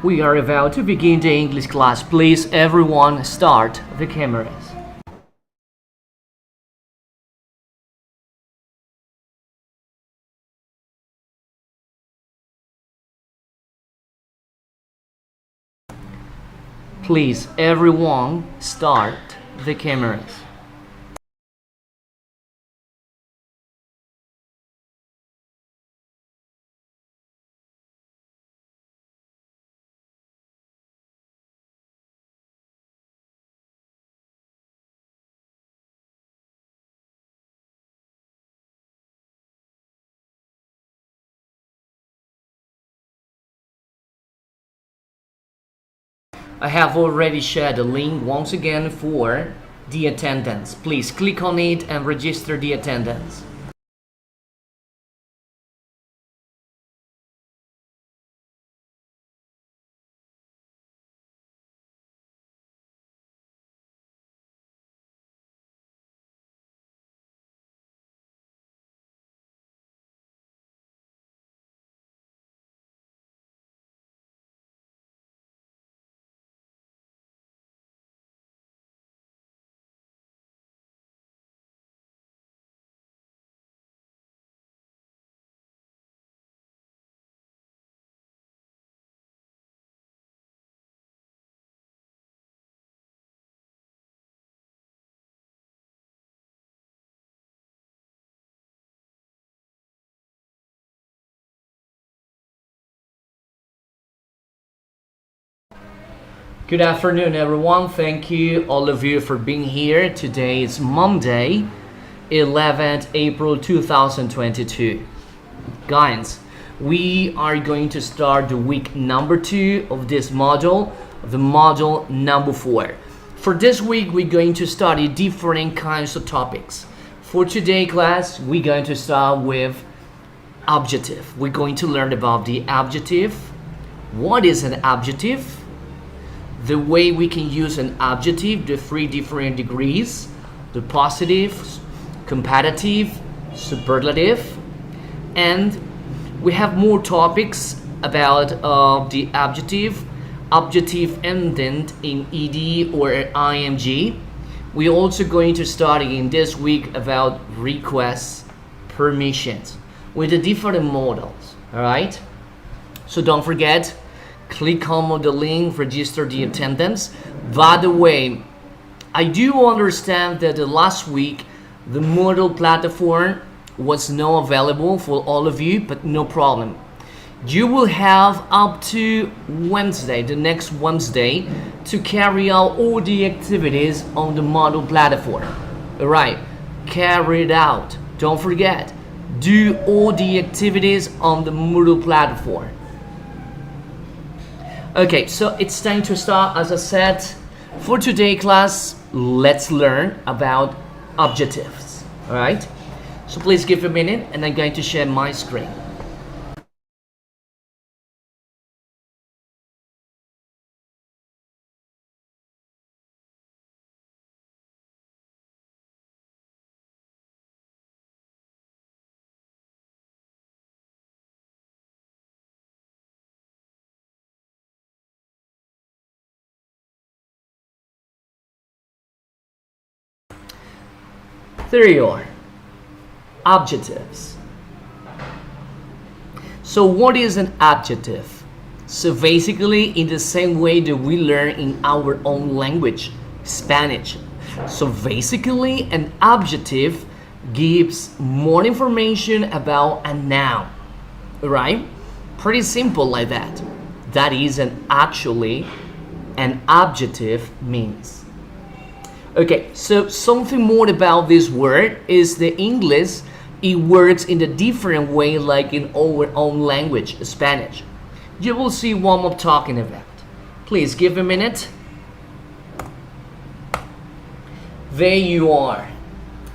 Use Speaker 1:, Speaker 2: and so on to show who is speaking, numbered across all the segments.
Speaker 1: We are about to begin the English class. Please, everyone, start the cameras. Please, everyone, start the cameras. I have already shared the link once again for the attendance. Please click on it and register the attendance. Good afternoon, everyone. Thank you, all of you, for being here. Today is Monday, 11th April 2022. Guys, we are going to start the week number 2 of this module, the module number 4. For this week, we're going to study different kinds of topics. For today's class, we're going to start with adjective. We're going to learn about the adjective. What is an adjective? The way we can use an adjective, the 3 different degrees, the positive, comparative, superlative, and we have more topics about the adjective ending in ed or ing. We're also going to study in this week about requests, permissions, with the different models, all right? So don't forget, click on the link, register the attendance. By the way, I do understand that the last week the Moodle platform was not available for all of you, but no problem. You will have up to Wednesday, the next Wednesday, to carry out all the activities on the Moodle platform. All right, carry it out. Don't forget, do all the activities on the Moodle platform. Okay, so it's time to start. As I said, for today's class, let's learn about adjectives. All right? So please give a minute and I'm going to share my screen. There you are. Adjectives. So what is an adjective? So basically in the same way that we learn in our own language, Spanish. So basically an adjective gives more information about a noun, right? Pretty simple like that. That is actually an adjective means. Okay, so something more about this word is the English. It works in a different way like in our own language, Spanish. You will see what I'm talking about. Please give a minute. There you are.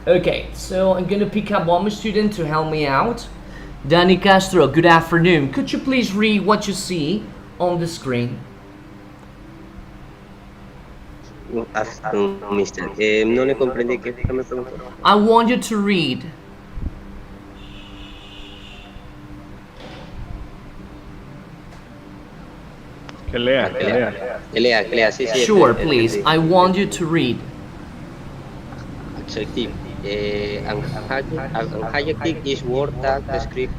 Speaker 1: Okay, so I'm gonna pick up one more student to help me out. Danny Castro, good afternoon. Could you please read what you see on the screen?
Speaker 2: Good afternoon, mister. No le comprendí qué me preguntó.
Speaker 1: I want you to read.
Speaker 3: Que lea,
Speaker 2: Ah,
Speaker 3: que lea.
Speaker 2: que lea, sí, sí,
Speaker 1: Sure,
Speaker 2: el que
Speaker 1: please.
Speaker 2: te
Speaker 1: I want you to read.
Speaker 2: adjective. An adjective is word that describe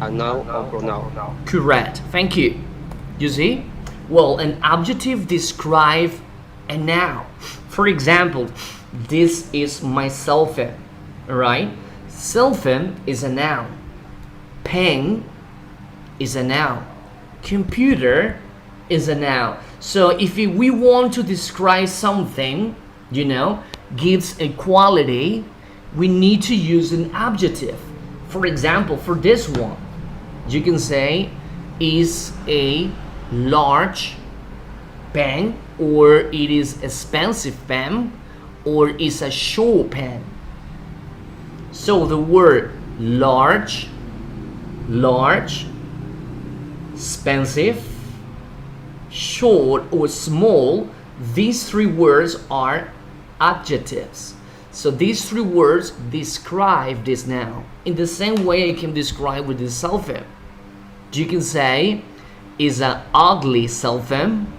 Speaker 2: a noun or pronoun.
Speaker 1: Correct. Thank you. You see? Well, an adjective describes a noun. For example, this is my cell phone. Alright? Cell phone is a noun. Pen is a noun. Computer is a noun. So if we want to describe something, gives a quality, we need to use an adjective. For example, for this one, you can say is a large pen, or it is expensive pen, or is a short pen. So the word large, expensive, short, or small, these three words are adjectives. So these three words describe this noun. In the same way I can describe with the cell phone. You can say is an ugly cell phone,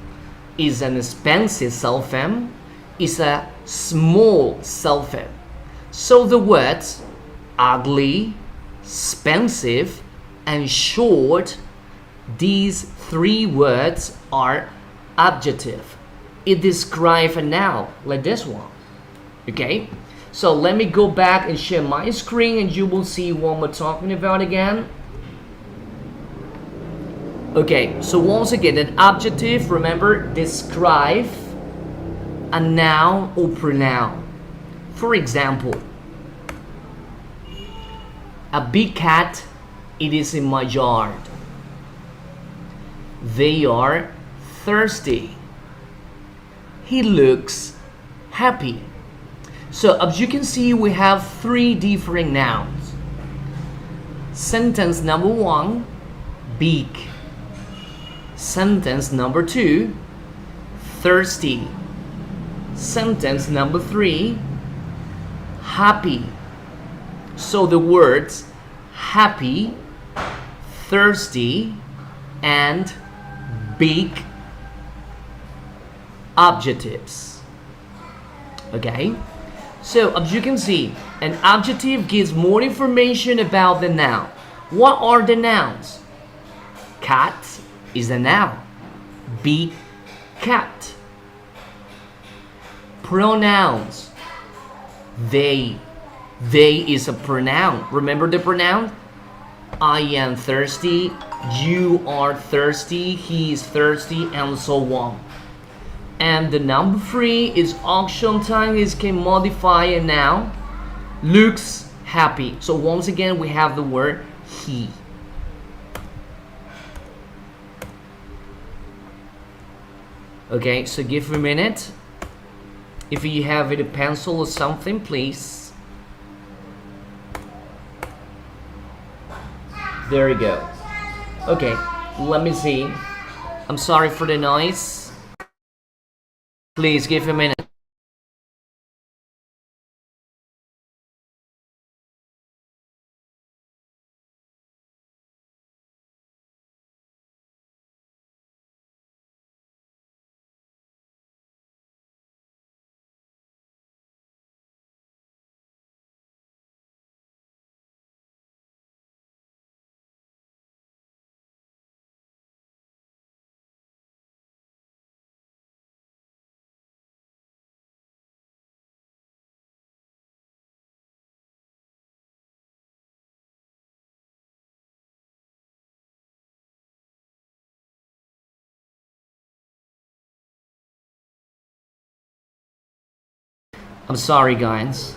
Speaker 1: is an expensive cell phone, is a small cell phone. So the words ugly, expensive, and short, these three words are adjective. It describes a noun like this one. Okay, so let me go back and share my screen and you will see what we're talking about again. Okay, so once again, an adjective, remember, describe a noun or pronoun. For example, a big cat, it is in my yard. They are thirsty. He looks happy. So as you can see, we have three different nouns. Sentence number one, big. Sentence number two, thirsty. Sentence number three, happy. So the words happy, thirsty, and big, adjectives. Okay, so as you can see, an adjective gives more information about the noun. What are the nouns? Cat is a noun. Big cat. Pronouns. They is a pronoun. Remember the pronoun? I am thirsty, you are thirsty, he is thirsty, and so on. And the number three is action time. Is can modify a noun. Looks happy. So once again, we have the word he. Okay, so give me a minute. If you have a pencil or something, please. There you go. Okay, let me see. I'm sorry for the noise. Please give me a minute. I'm sorry, guys.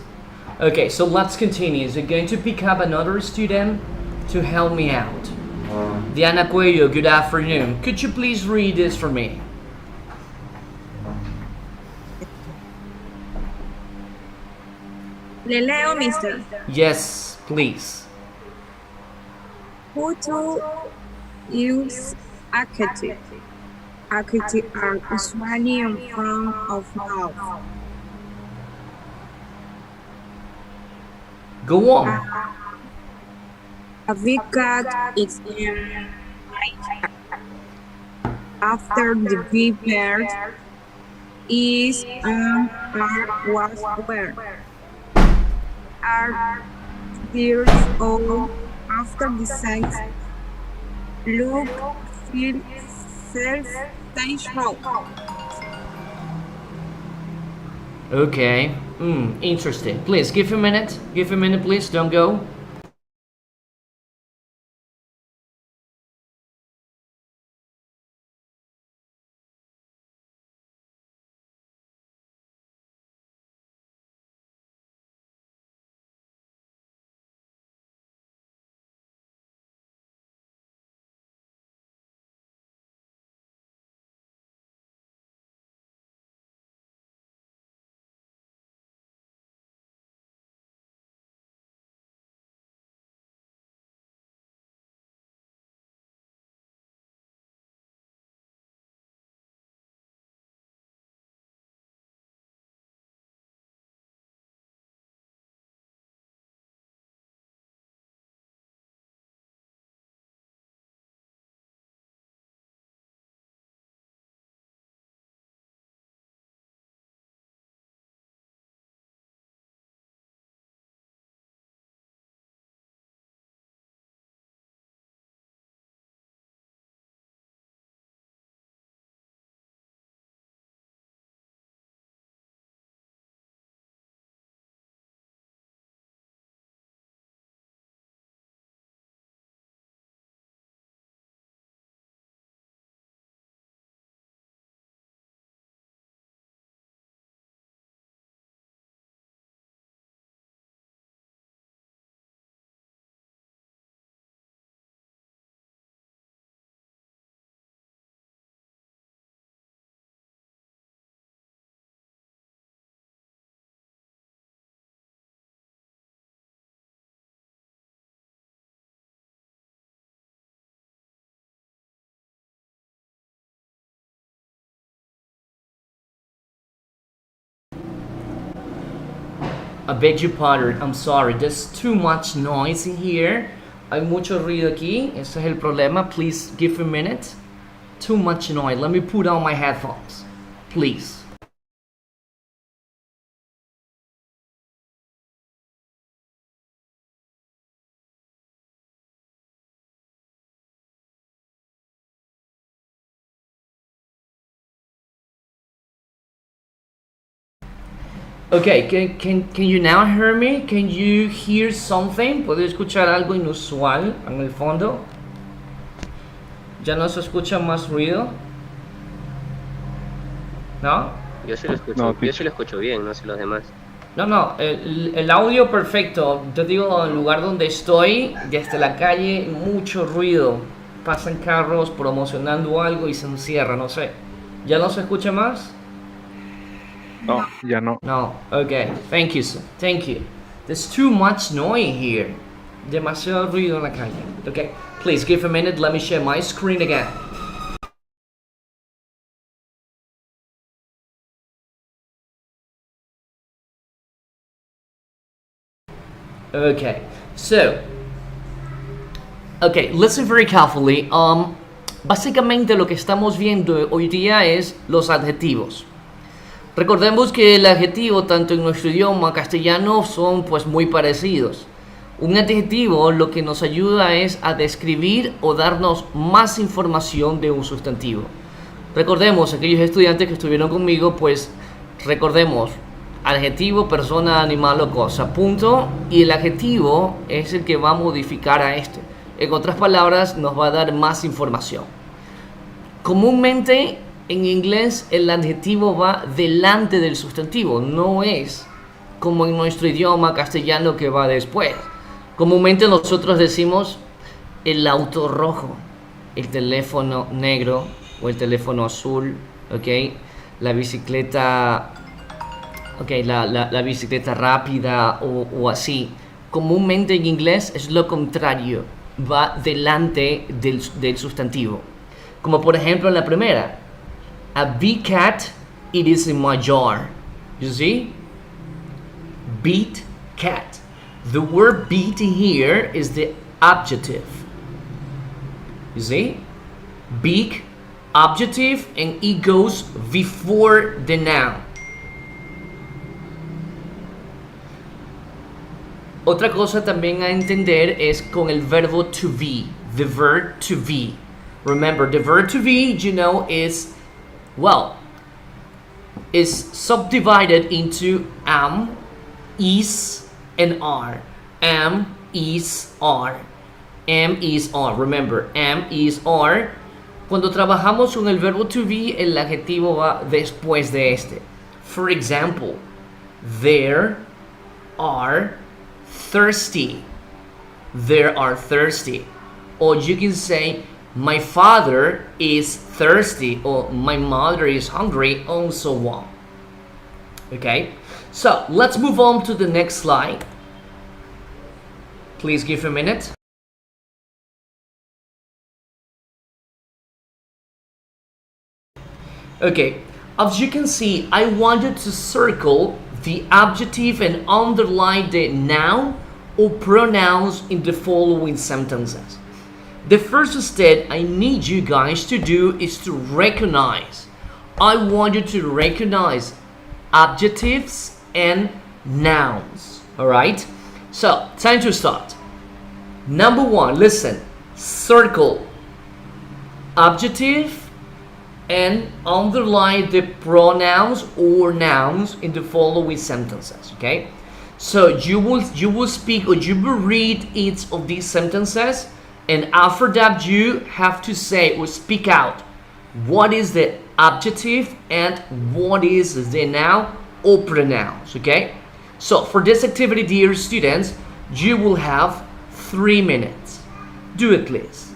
Speaker 1: Okay, so let's continue. Is it going to pick up another student to help me out? Diana Cuello, good afternoon. Could you please read this for me?
Speaker 4: Le leo, mister.
Speaker 1: Yes, please.
Speaker 4: Who to use architect? Architect are usually in front of house.
Speaker 1: Go on.
Speaker 4: A big cat is in my after the big bird is on or was where? Are deers all after the size look, feel, self, stage row?
Speaker 1: Okay. Interesting. Please give a minute. Give a minute, please. Don't go. I beg your pardon. I'm sorry. There's too much noise in here. Hay mucho ruido aquí. Ese es el problema. Please give a minute. Too much noise. Let me put on my headphones. Please. Okay, can you now hear me? Can you hear something? ¿Puedo escuchar algo inusual en el fondo? ¿Ya no se escucha más ruido? ¿No?
Speaker 2: Yo sí lo escucho,
Speaker 3: No,
Speaker 2: yo sí lo escucho bien, no sé los demás.
Speaker 1: No, el audio perfecto. Yo digo, el lugar donde estoy, desde la calle, mucho ruido. Pasan carros promocionando algo y se encierra, no sé. ¿Ya no se escucha más?
Speaker 3: No, ya no.
Speaker 1: No, okay. Thank you, sir. Thank you. There's too much noise here. Demasiado ruido en la calle. Okay, please give a minute. Let me share my screen again. Okay, so, okay, listen very carefully. Básicamente lo que estamos viendo hoy día es los adjetivos. Recordemos que el adjetivo, tanto en nuestro idioma castellano, son pues muy parecidos. Un adjetivo lo que nos ayuda es a describir o darnos más información de un sustantivo. Recordemos, aquellos estudiantes que estuvieron conmigo, pues recordemos, adjetivo, persona, animal o cosa, punto. Y el adjetivo es el que va a modificar a este. En otras palabras, nos va a dar más información. Comúnmente en inglés el adjetivo va delante del sustantivo, no es como en nuestro idioma castellano que va después. Comúnmente nosotros decimos el auto rojo, el teléfono negro o el teléfono azul, ¿ok? La bicicleta, okay, la bicicleta rápida o así. Comúnmente en inglés es lo contrario, va delante del sustantivo. Como por ejemplo en la primera, a big cat, it is in my jar. You see? Beat cat. The word beat in here is the adjective. You see? Big adjective and it goes before the noun. Otra cosa también a entender es con el verbo to be, the verb to be. Remember, the verb to be, you know, is subdivided into am, is, and are. Am, is, are. Am, is, are. Remember, am, is, are. Cuando trabajamos con el verbo to be, el adjetivo va después de este. For example, there are thirsty. There are thirsty. Or you can say, my father is thirsty, or my mother is hungry, and so on. Okay, so let's move on to the next slide. Please give a minute. Okay, as you can see, I wanted to circle the adjective and underline the noun or pronouns in the following sentences. The first step I need you guys to do is to recognize. I want you to recognize adjectives and nouns. Alright? So, time to start. Number one, listen. Circle adjective and underline the pronouns or nouns in the following sentences. Okay? So you will speak or you will read each of these sentences, and after that you have to say or speak out what is the adjective and what is the noun or pronouns. Okay? So for this activity, dear students, you will have 3 minutes. Do it, please.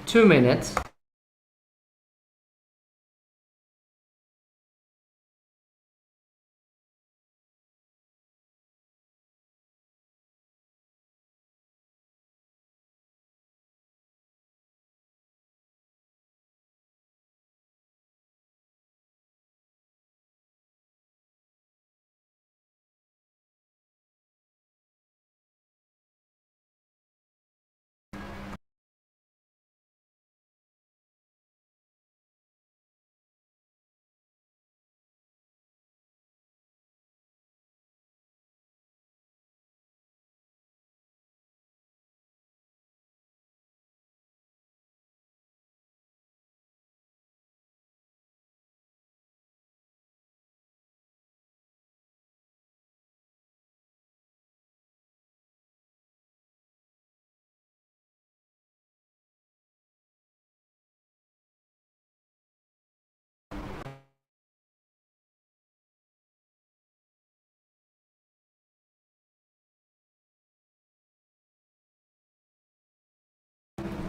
Speaker 1: Two minutes.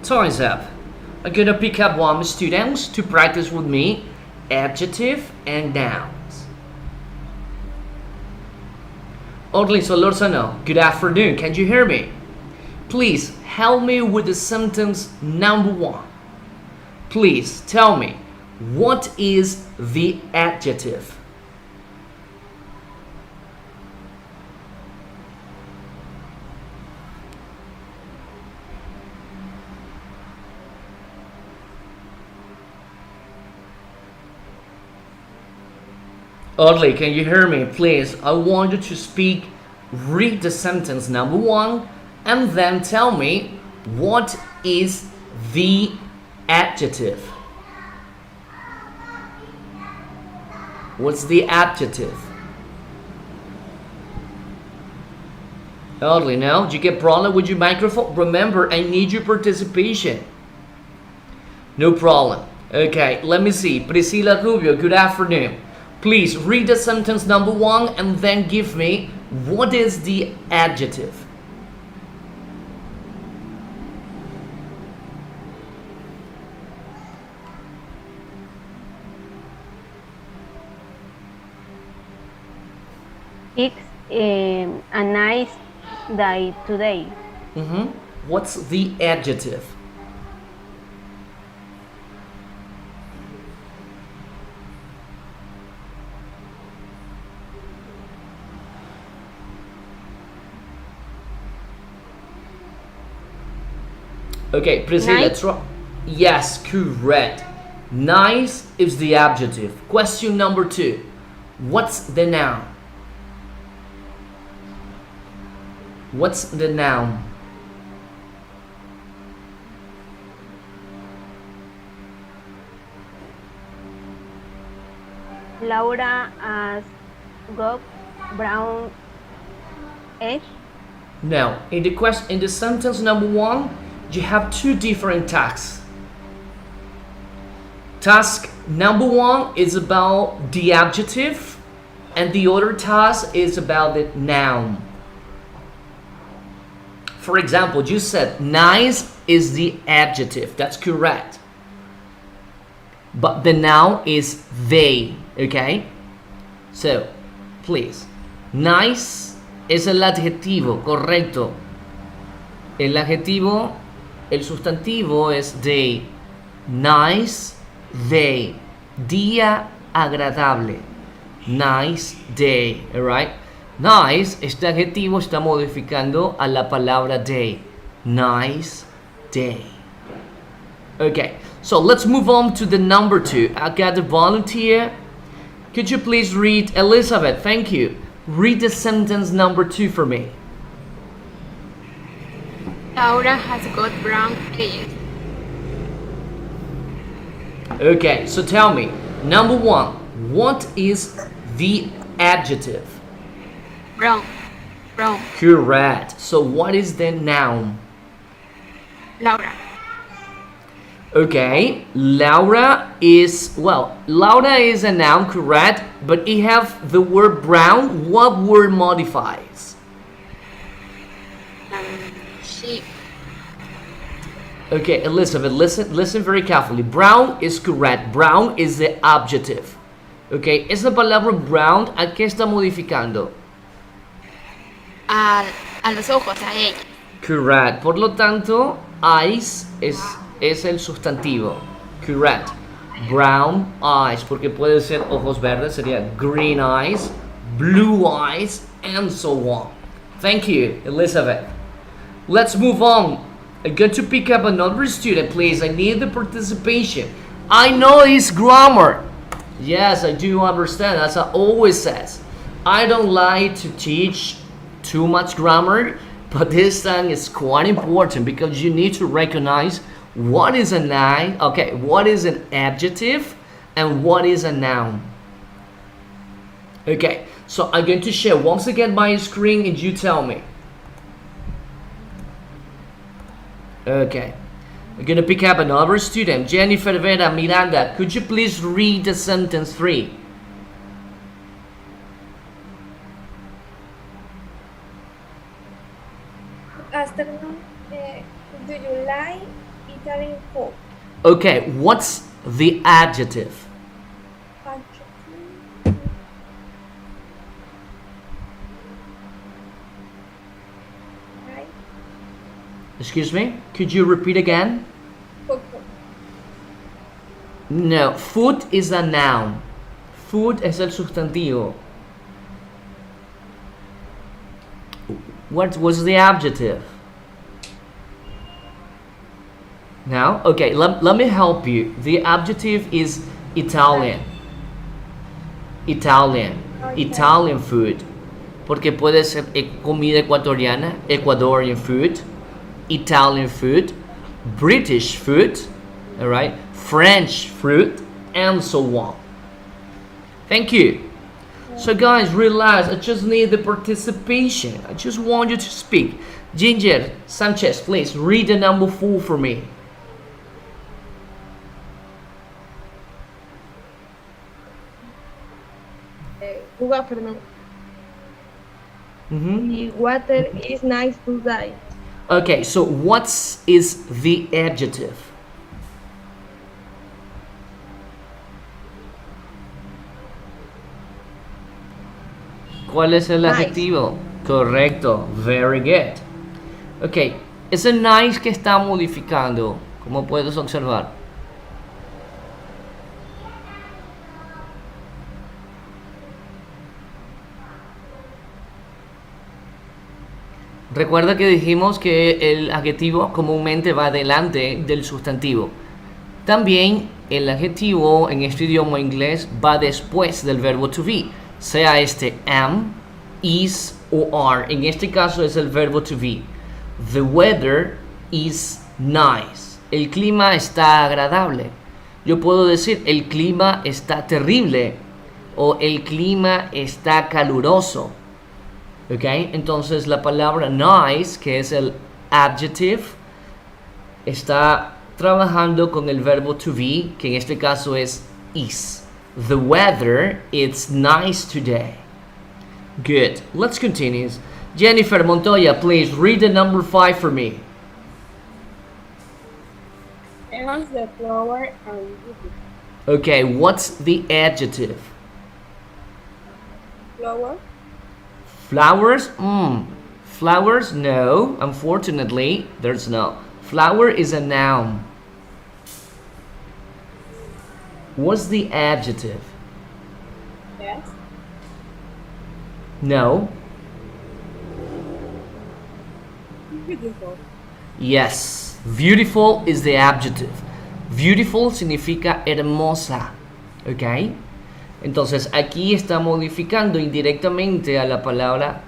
Speaker 1: Time's up. I'm gonna pick up one students to practice with me adjective and nouns. Orly Solorzano, good afternoon. Can you hear me? Please help me with the sentence number one. Please tell me, what is the adjective? Audley, can you hear me? Please, I want you to speak read the sentence number 1 and then tell me what is the adjective. What's the adjective? Early, no? Do you get problem with your microphone? Remember, I need your participation. No problem. Okay, let me see. Priscilla Rubio, good afternoon. Please read the sentence number 1 and then give me what is the adjective.
Speaker 5: It's a nice day today.
Speaker 1: What's the adjective? Okay, Priscilla,
Speaker 5: Nice.
Speaker 1: yes, correct. Nice is the adjective. Question number 2. What's the noun? What's the noun?
Speaker 5: Laura has got brown egg.
Speaker 1: Now, in the sentence number 1, you have 2 different tasks. Task number 1 is about the adjective, and the other task is about the noun. For example, you said nice is the adjective. That's correct. But the noun is they, okay? So, please. Nice es el adjetivo, correcto. El adjetivo, el sustantivo es they. Nice, day. Día agradable. Nice day, alright? Nice, este adjetivo está modificando a la palabra day. Nice day. Okay, so let's move on to the number 2. I got a volunteer. Could you please read, Elizabeth, thank you. Read the sentence number 2 for me.
Speaker 6: Laura has got brown eyes.
Speaker 1: Okay, so tell me, number 1, what is the adjective?
Speaker 6: Brown. Brown.
Speaker 1: Correct. So what is the noun?
Speaker 6: Laura.
Speaker 1: Okay, Laura is a noun, correct, but it have the word brown. What word modifies?
Speaker 6: She.
Speaker 1: Okay, Elizabeth, listen very carefully. Brown is correct. Brown is the adjective. Okay, esa palabra brown, ¿a qué está modificando?
Speaker 6: A los ojos, a ella.
Speaker 1: Correct. Por lo tanto, eyes es el sustantivo. Correct. Brown eyes, porque puede ser ojos verdes, sería green eyes, blue eyes, and so on. Thank you, Elizabeth. Let's move on. I'm going to pick up another student, please. I need the participation. I know it's grammar. Yes, I do understand. As I always says, I don't like to teach too much grammar, but this time is quite important because you need to recognize what is a noun, what is an adjective, and what is a noun. Okay, so I'm going to share once again my screen and you tell me. Okay, I'm going to pick up another student, Jennifer Vera Miranda. Could you please read the sentence 3?
Speaker 7: Afternoon, do you like Italian food?
Speaker 1: Okay, what's the adjective?
Speaker 7: Right?
Speaker 1: Excuse me? Could you repeat again?
Speaker 7: Food.
Speaker 1: No, food is a noun. Food es el sustantivo. What was the adjective? Now, okay, let me help you. The adjective is Italian. Italian. Italian food. porque puede ser comida ecuatoriana, Ecuadorian food, Italian food, British food, all right, French food, and so on. Thank you. So guys, relax. I just need the participation. I just want you to speak. Ginger Sanchez, please read the number 4 for me.
Speaker 7: Good afternoon.
Speaker 1: Mhm.
Speaker 7: The water is nice today.
Speaker 1: Okay, so what is the adjective? ¿Cuál es el
Speaker 7: Nice.
Speaker 1: adjetivo? Correcto, very good. Ok, ese nice que está modificando, como puedes observar. Recuerda que dijimos que el adjetivo comúnmente va delante del sustantivo. También el adjetivo en este idioma inglés va después del verbo to be, sea este am, is o are. En este caso es el verbo to be. The weather is nice. El clima está agradable. Yo puedo decir el clima está terrible o el clima está caluroso. ¿Ok? Entonces la palabra nice, que es el adjective, está trabajando con el verbo to be, que en este caso es is. The weather is nice today. Good. Let's continue. Jennifer Montoya, please read the number 5 for me.
Speaker 7: And the flower and beautiful.
Speaker 1: Okay, what's the adjective?
Speaker 7: Flower.
Speaker 1: Flowers? Flowers? No. Unfortunately, there's no. Flower is a noun. What's the adjective?
Speaker 7: Yes.
Speaker 1: No.
Speaker 7: Beautiful.
Speaker 1: Yes. Beautiful is the adjective. Beautiful significa hermosa. ¿Ok? Entonces aquí está modificando indirectamente a la palabra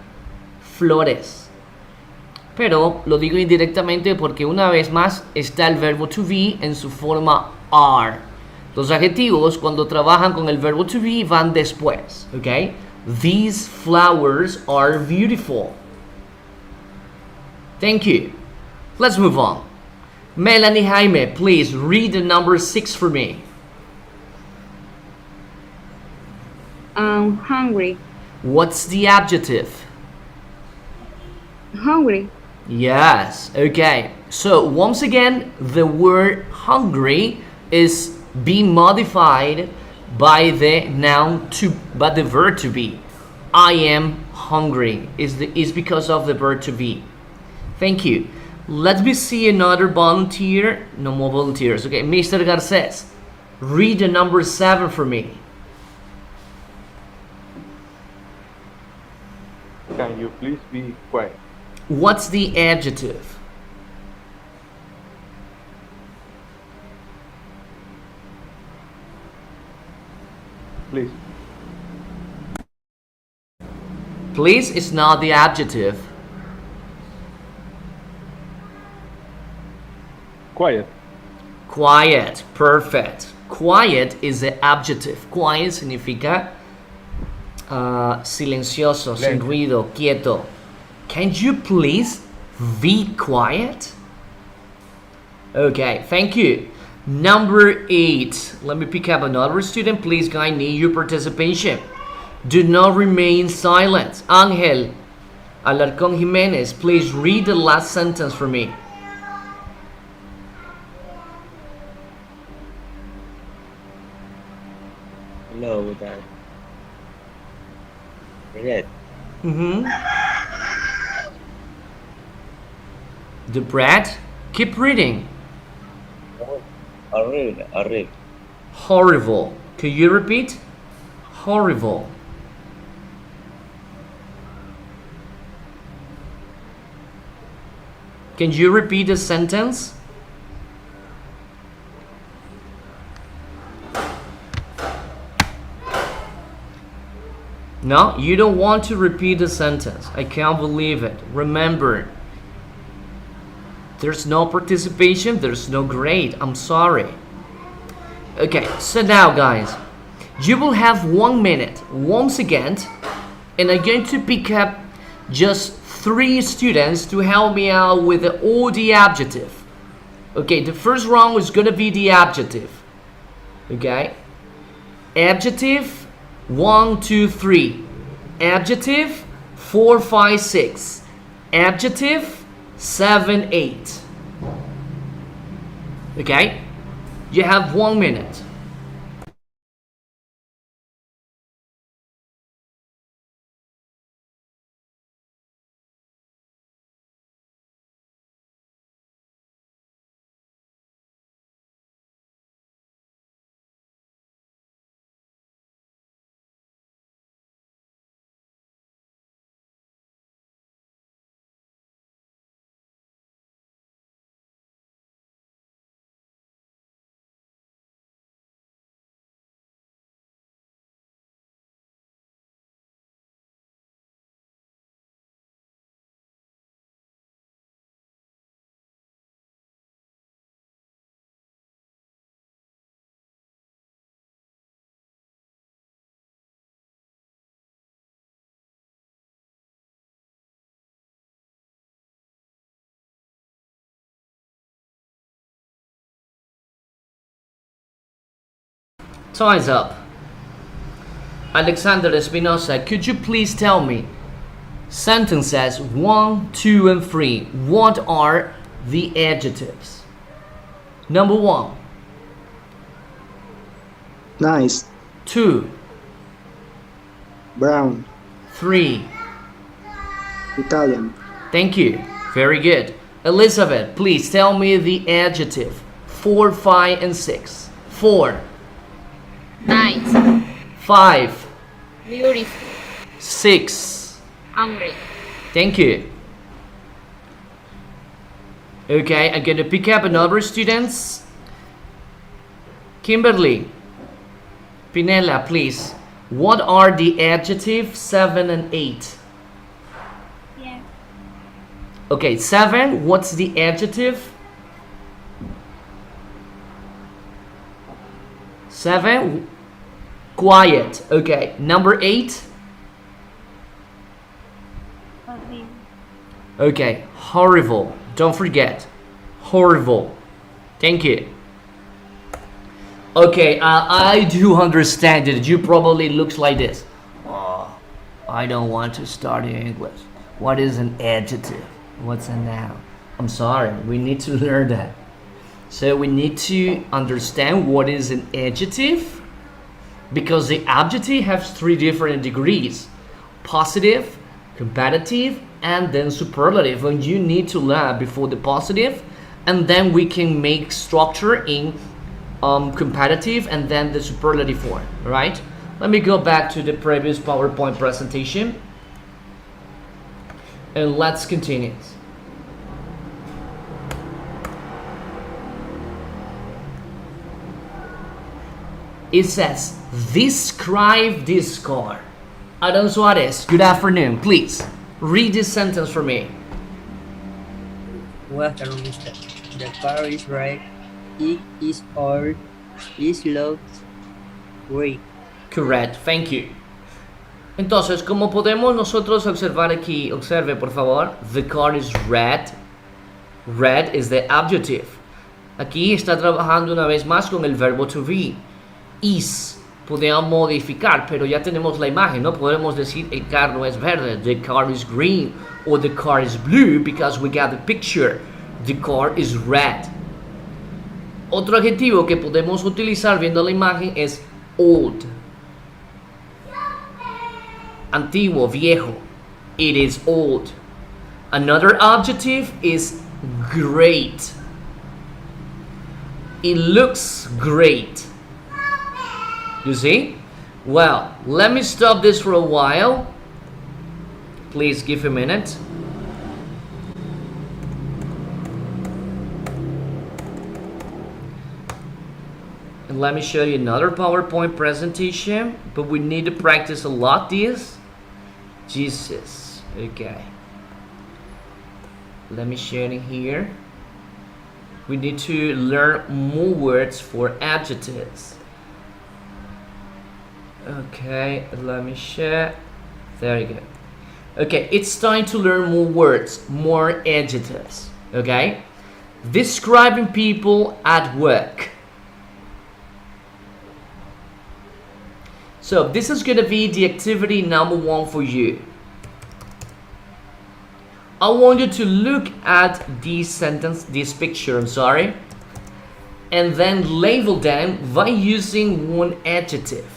Speaker 1: flores. Pero lo digo indirectamente porque una vez más está el verbo to be en su forma are. Los adjetivos cuando trabajan con el verbo to be van después. ¿Ok? These flowers are beautiful. Thank you. Let's move on. Melanie Jaime, please read the number 6 for me.
Speaker 4: I'm hungry.
Speaker 1: What's the adjective?
Speaker 4: Hungry.
Speaker 1: Yes, okay. So once again, the word hungry is being modified by the noun to, by the verb to be. I am hungry is because of the verb to be. Thank you. Let me see another volunteer. No more volunteers. Okay, Mr. Garces, read the number 7 for me.
Speaker 3: Can you please be quiet?
Speaker 1: What's the adjective?
Speaker 3: Please.
Speaker 1: Please is not the adjective.
Speaker 3: Quiet.
Speaker 1: Quiet, perfect. Quiet is the adjective. Quiet significa silencioso, sin
Speaker 3: Lento.
Speaker 1: ruido, quieto. Can you please be quiet? Okay, thank you. Number 8. Let me pick up another student. Please, guys, need your participation. Do not remain silent. Ángel Alarcón Jiménez, please read the last sentence for me.
Speaker 2: Hello, Dad. Red.
Speaker 1: The bread. Keep reading.
Speaker 2: Horrible, horrible.
Speaker 1: Horrible. Could you repeat? Horrible. Can you repeat the sentence? No, you don't want to repeat the sentence. I can't believe it. Remember, there's no participation, there's no grade. I'm sorry. Okay, so now guys, you will have 1 minute once again, and I'm going to pick up just 3 students to help me out with all the adjective. Okay, the first round is gonna be the adjective. Okay, adjective 1, 2, 3. Adjective 4, 5, 6. Adjective 7, 8. Okay, you have 1 minute. Time's up. Alexander Espinosa, could you please tell me sentences 1, 2, and 3? What are the adjectives? Number 1.
Speaker 8: Nice.
Speaker 1: 2.
Speaker 8: Brown.
Speaker 1: 3.
Speaker 8: Italian.
Speaker 1: Thank you. Very good. Elizabeth, please tell me the adjective 4, 5, and 6. 4.
Speaker 6: Nice.
Speaker 1: 5.
Speaker 6: Beautiful.
Speaker 1: 6.
Speaker 6: Hungry.
Speaker 1: Thank you. Okay, I'm gonna pick up another students. Kimberly, Pinella, please. What are the adjectives 7 and 8?
Speaker 7: Yeah.
Speaker 1: Okay, 7, what's the adjective? 7, quiet. Okay, number 8. Okay, horrible. Don't forget, horrible. Thank you. Okay, I do understand it. You probably looks like this. Oh, I don't want to study English. What is an adjective? What's a noun? I'm sorry, we need to learn that. So we need to understand what is an adjective, because the adjective has 3 different degrees: positive, comparative, and then superlative. And you need to learn before the positive, and then we can make structure in comparative and then the superlative form, right? Let me go back to the previous PowerPoint presentation and let's continue. It says, describe this car. Adam Suarez, good afternoon. Please read this sentence for me.
Speaker 9: Good afternoon, mister. The car is red. It is old. It looks great.
Speaker 1: Correct, thank you. Entonces, como podemos nosotros observar aquí, observe por favor, the car is red. Red is the adjective. Aquí está trabajando una vez más con el verbo to be. Is, podemos modificar, pero ya tenemos la imagen, no podemos decir el carro es verde, the car is green, or the car is blue, because we got the picture. The car is red. Otro adjetivo que podemos utilizar viendo la imagen es old. Antiguo, viejo. It is old. Another adjective is great. It looks great. You see? Well, let me stop this for a while. Please give a minute. And let me show you another PowerPoint presentation, but we need to practice a lot this. Jesus. Okay. Let me share it here. We need to learn more words for adjectives. Okay, let me share. There you go. Okay, it's time to learn more words, more adjectives. Okay, describing people at work. So this is going to be the activity number 1 for you. I want you to look at this picture, and then label them by using one adjective.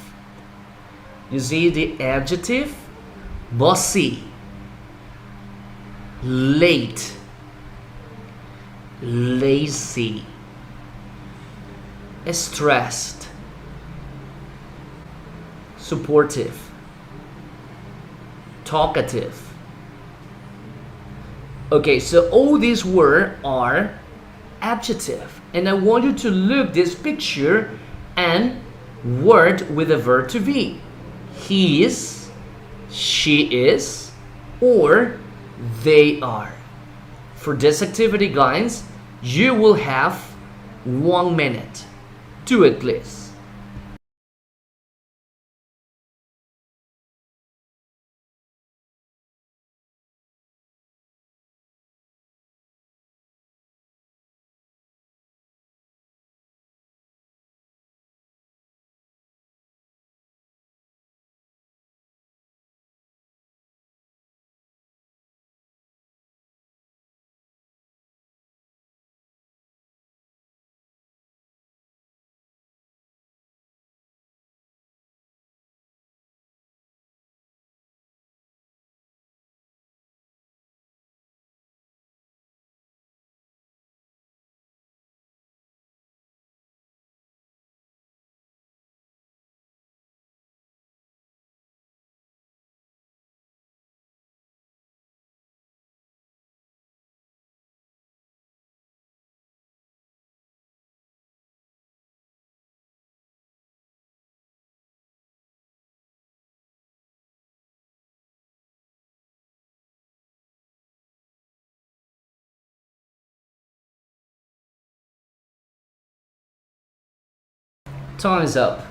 Speaker 1: You see the adjective? Bossy, late, lazy, stressed, supportive, talkative. Okay, so all these words are adjective, and I want you to look this picture and word with a verb to be. He is, she is, or they are. For this activity, guys, you will have 1 minute. Do it, please. Time is up.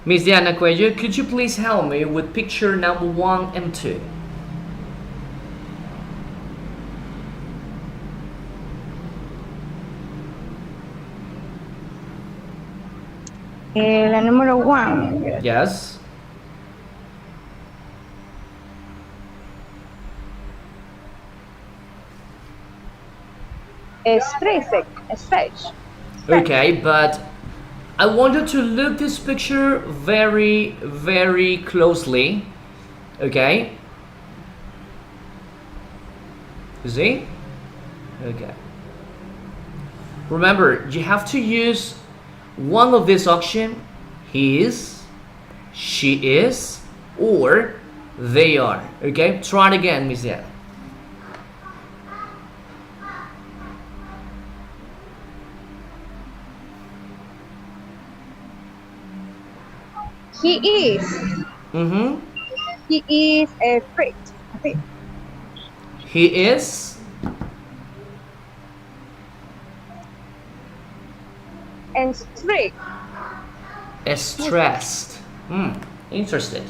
Speaker 1: Miss Diana Cuello, could you please help me with picture number 1 and 2?
Speaker 4: La número 1.
Speaker 1: Yes.
Speaker 4: Stretch.
Speaker 1: Okay, but I want you to look this picture very, very closely. Okay? You see? Okay. Remember, you have to use one of these options. He is, she is, or they are. Okay? Try it again, Miss Diana.
Speaker 4: He is.
Speaker 1: Mm-hmm.
Speaker 4: He is a strict.
Speaker 1: He is.
Speaker 4: And strict.
Speaker 1: Stressed. Interested.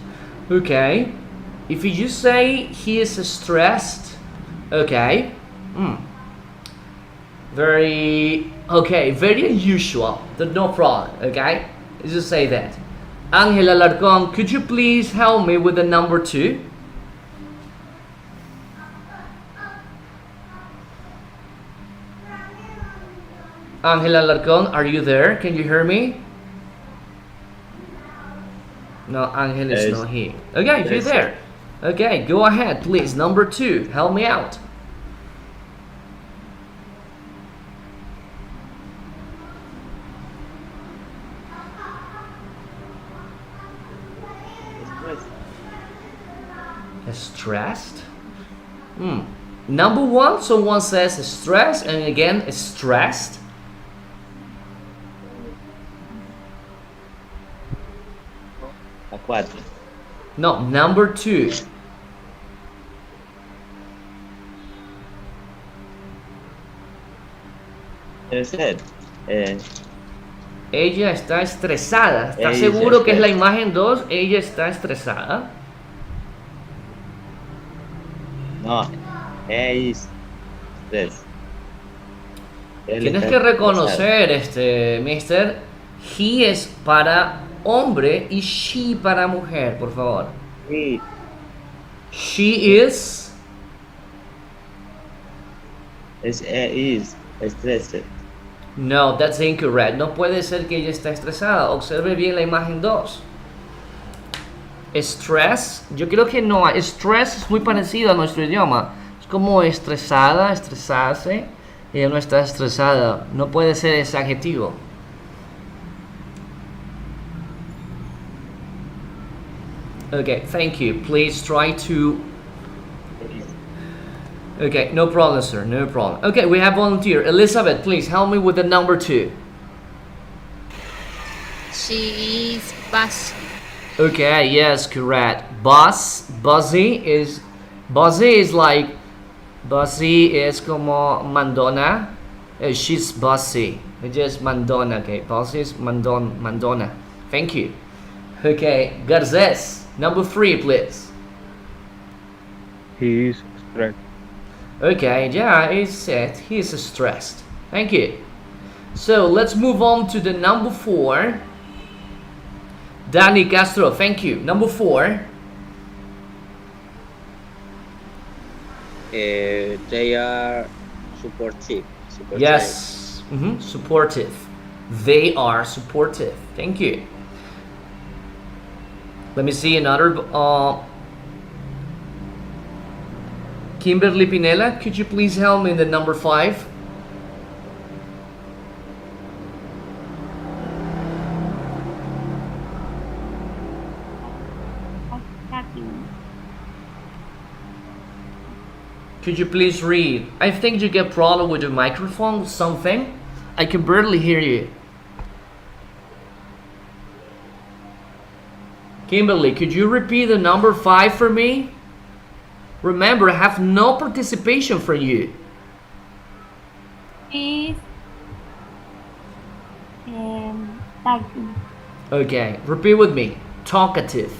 Speaker 1: Okay. If you just say he is stressed, okay. Very unusual. No problem. Okay. Just say that. Angela Alarcón, could you please help me with the number 2? Angela Alarcón, are you there? Can you hear me? No, Angel is not here. Okay, you're there. Okay, go ahead, please. Number 2, help me out. Stressed? Number 1, someone says stressed, and again stressed.
Speaker 2: A 4.
Speaker 1: No, number 2.
Speaker 2: Upset.
Speaker 1: Ella está estresada. ¿Estás
Speaker 2: Ella
Speaker 1: seguro que es la
Speaker 2: está-
Speaker 1: imagen 2? Ella está estresada.
Speaker 2: No, is stress. Él
Speaker 1: Tienes
Speaker 2: está
Speaker 1: que
Speaker 2: estresado.
Speaker 1: reconocer, mister. He es para hombre y she para mujer, por favor.
Speaker 2: Sí,
Speaker 1: She is.
Speaker 2: is stressed.
Speaker 1: No, that's incorrect. No puede ser que ella está estresada. Observe bien la imagen 2. Stress, yo creo que no. Stress es muy parecido a nuestro idioma. Es como estresada, estresarse. Ella no está estresada. No puede ser ese adjetivo. Okay, thank you. Please try to. Okay, no problem, sir. No problem. Okay, we have volunteer. Elizabeth, please help me with the number 2.
Speaker 6: She is busy.
Speaker 1: Okay, yes, correct. Buzzy is like Buzzy is como Mandona. She's Buzzy. It's just Mandona, okay. Buzzy is Mandona. Thank you. Okay, Garces, number 3, please.
Speaker 3: He is stressed.
Speaker 1: Okay, yeah, it's said he is stressed. Thank you. So let's move on to the number 4. Danny Castro, thank you. Number 4.
Speaker 2: They are supportive.
Speaker 1: Yes. Supportive. They are supportive. Thank you. Let me see another. Kimberly Pinella, could you please help me in the number 5? Could you please read? I think you get problem with your microphone, something. I can barely hear you. Kimberly, could you repeat the number 5 for me? Remember, I have no participation from you.
Speaker 7: Is talking.
Speaker 1: Okay, repeat with me. Talkative.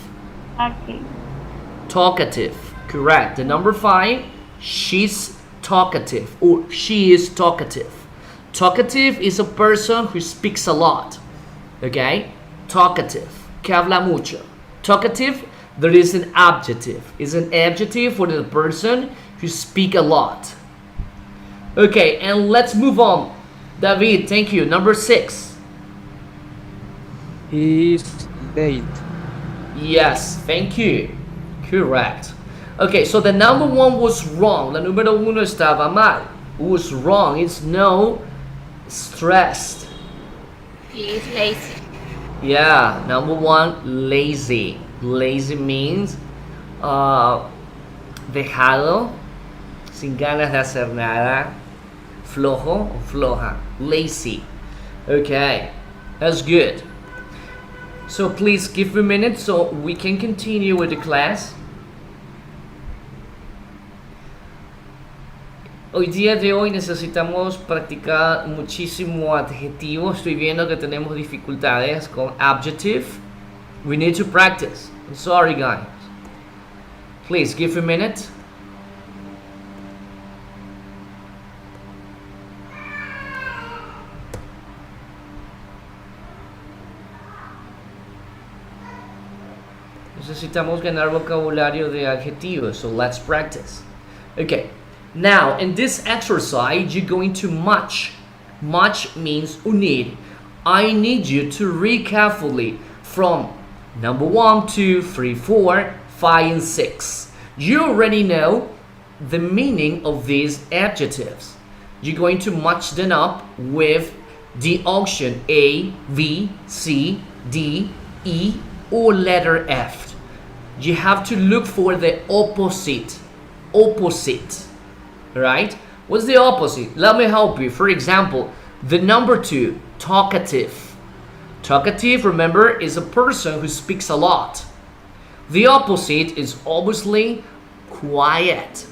Speaker 7: Talking.
Speaker 1: Talkative. Correct. The number 5, she's talkative or she is talkative. Talkative is a person who speaks a lot. Okay? Talkative. Que habla mucho. Talkative, there is an adjective. It's an adjective for the person who speak a lot. Okay, and let's move on. David, thank you. Number 6.
Speaker 8: He is dead.
Speaker 1: Yes, thank you. Correct. Okay, so the number 1 was wrong. La número 1 estaba mal. It was wrong. It's no stressed.
Speaker 6: He is lazy.
Speaker 1: Yeah, number 1, lazy. Lazy means dejado, sin ganas de hacer nada, flojo o floja. Lazy. Okay, that's good. So please give me a minute so we can continue with the class. Hoy día de hoy necesitamos practicar muchísimo adjetivo. Estoy viendo que tenemos dificultades con adjective. We need to practice. I'm sorry, guys. Please give a minute. Necesitamos ganar vocabulario de adjetivos, so let's practice. Okay. Now, in this exercise, you're going to match. Match means unir. I need you to read carefully from number 1, 2, 3, 4, 5, and 6. You already know the meaning of these adjectives. You're going to match them up with the option A, B, C, D, E, or letter F. You have to look for the opposite. Opposite. Right? What's the opposite? Let me help you. For example, the number 2, talkative. Talkative, remember, is a person who speaks a lot. The opposite is obviously quiet.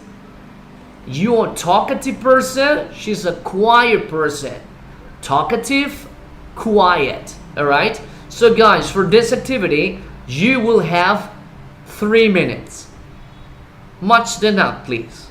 Speaker 1: You're a talkative person, she's a quiet person. Talkative, quiet. Alright? So guys, for this activity, you will have 3 minutes. Much enough, please.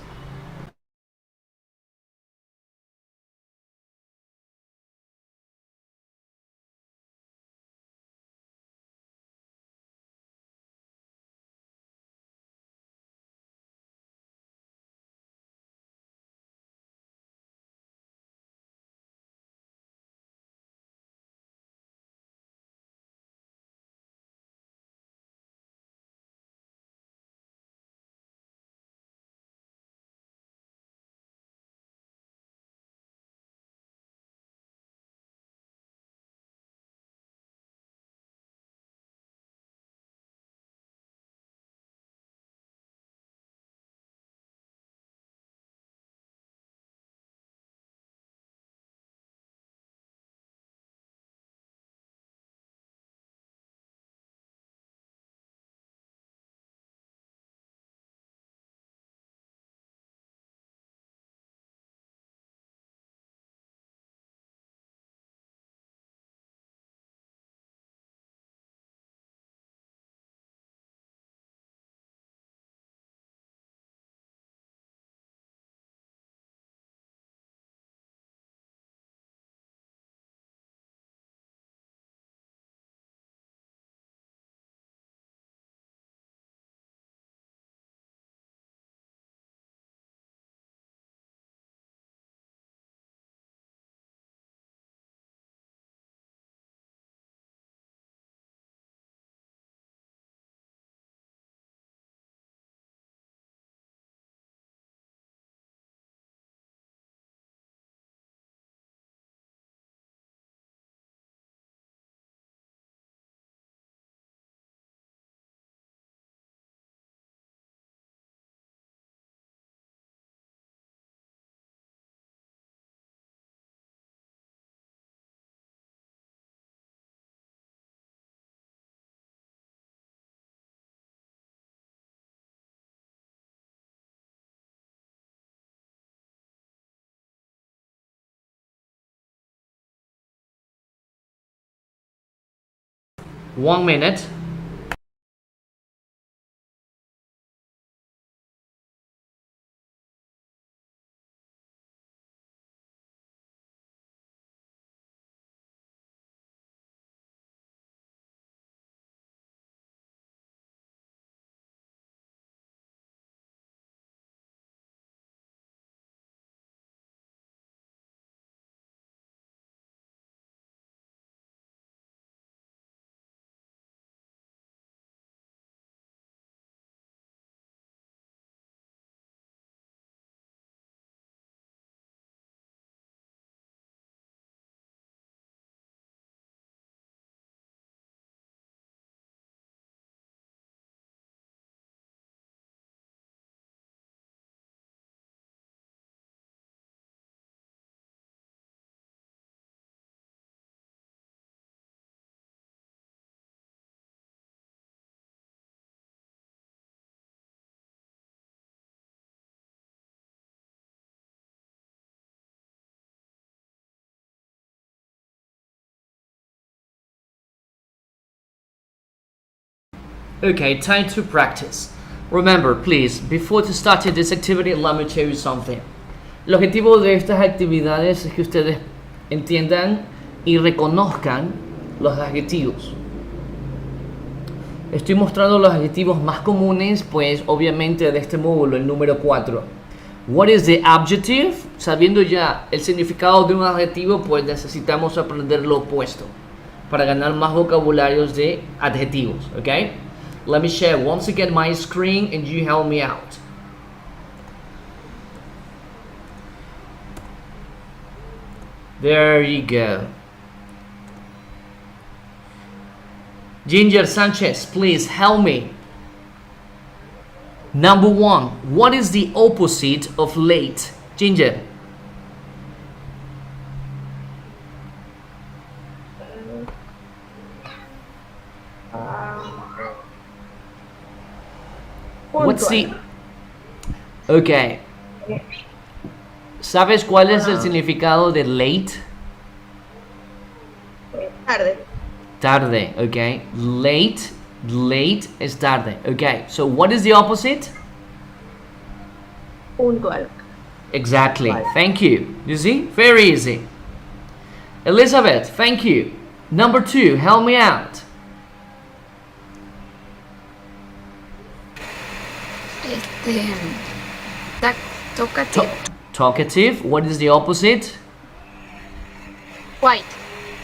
Speaker 1: One minute. Okay, time to practice. Remember, please, before to starting this activity, let me tell you something. El objetivo de estas actividades es que ustedes entiendan y reconozcan los adjetivos. Estoy mostrando los adjetivos más comunes, pues obviamente de este módulo, el número 4. What is the adjective? Sabiendo ya el significado de un adjetivo, pues necesitamos aprender lo opuesto para ganar más vocabularios de adjetivos, ¿ok? Let me share once again my screen and you help me out. There you go. Ginger Sanchez, please help me. Number 1, what is the opposite of late? Ginger. What's the...
Speaker 4: Puntual.
Speaker 1: Okay. ¿Sabes cuál es el significado de late?
Speaker 4: Tarde.
Speaker 1: Tarde, okay. Late is tarde. Okay, so what is the opposite?
Speaker 4: Puntual.
Speaker 1: Exactly.
Speaker 4: Right.
Speaker 1: Thank you. You see? Very easy. Elizabeth, thank you. Number 2, help me out.
Speaker 6: Talkative.
Speaker 1: Talkative. What is the opposite?
Speaker 6: White.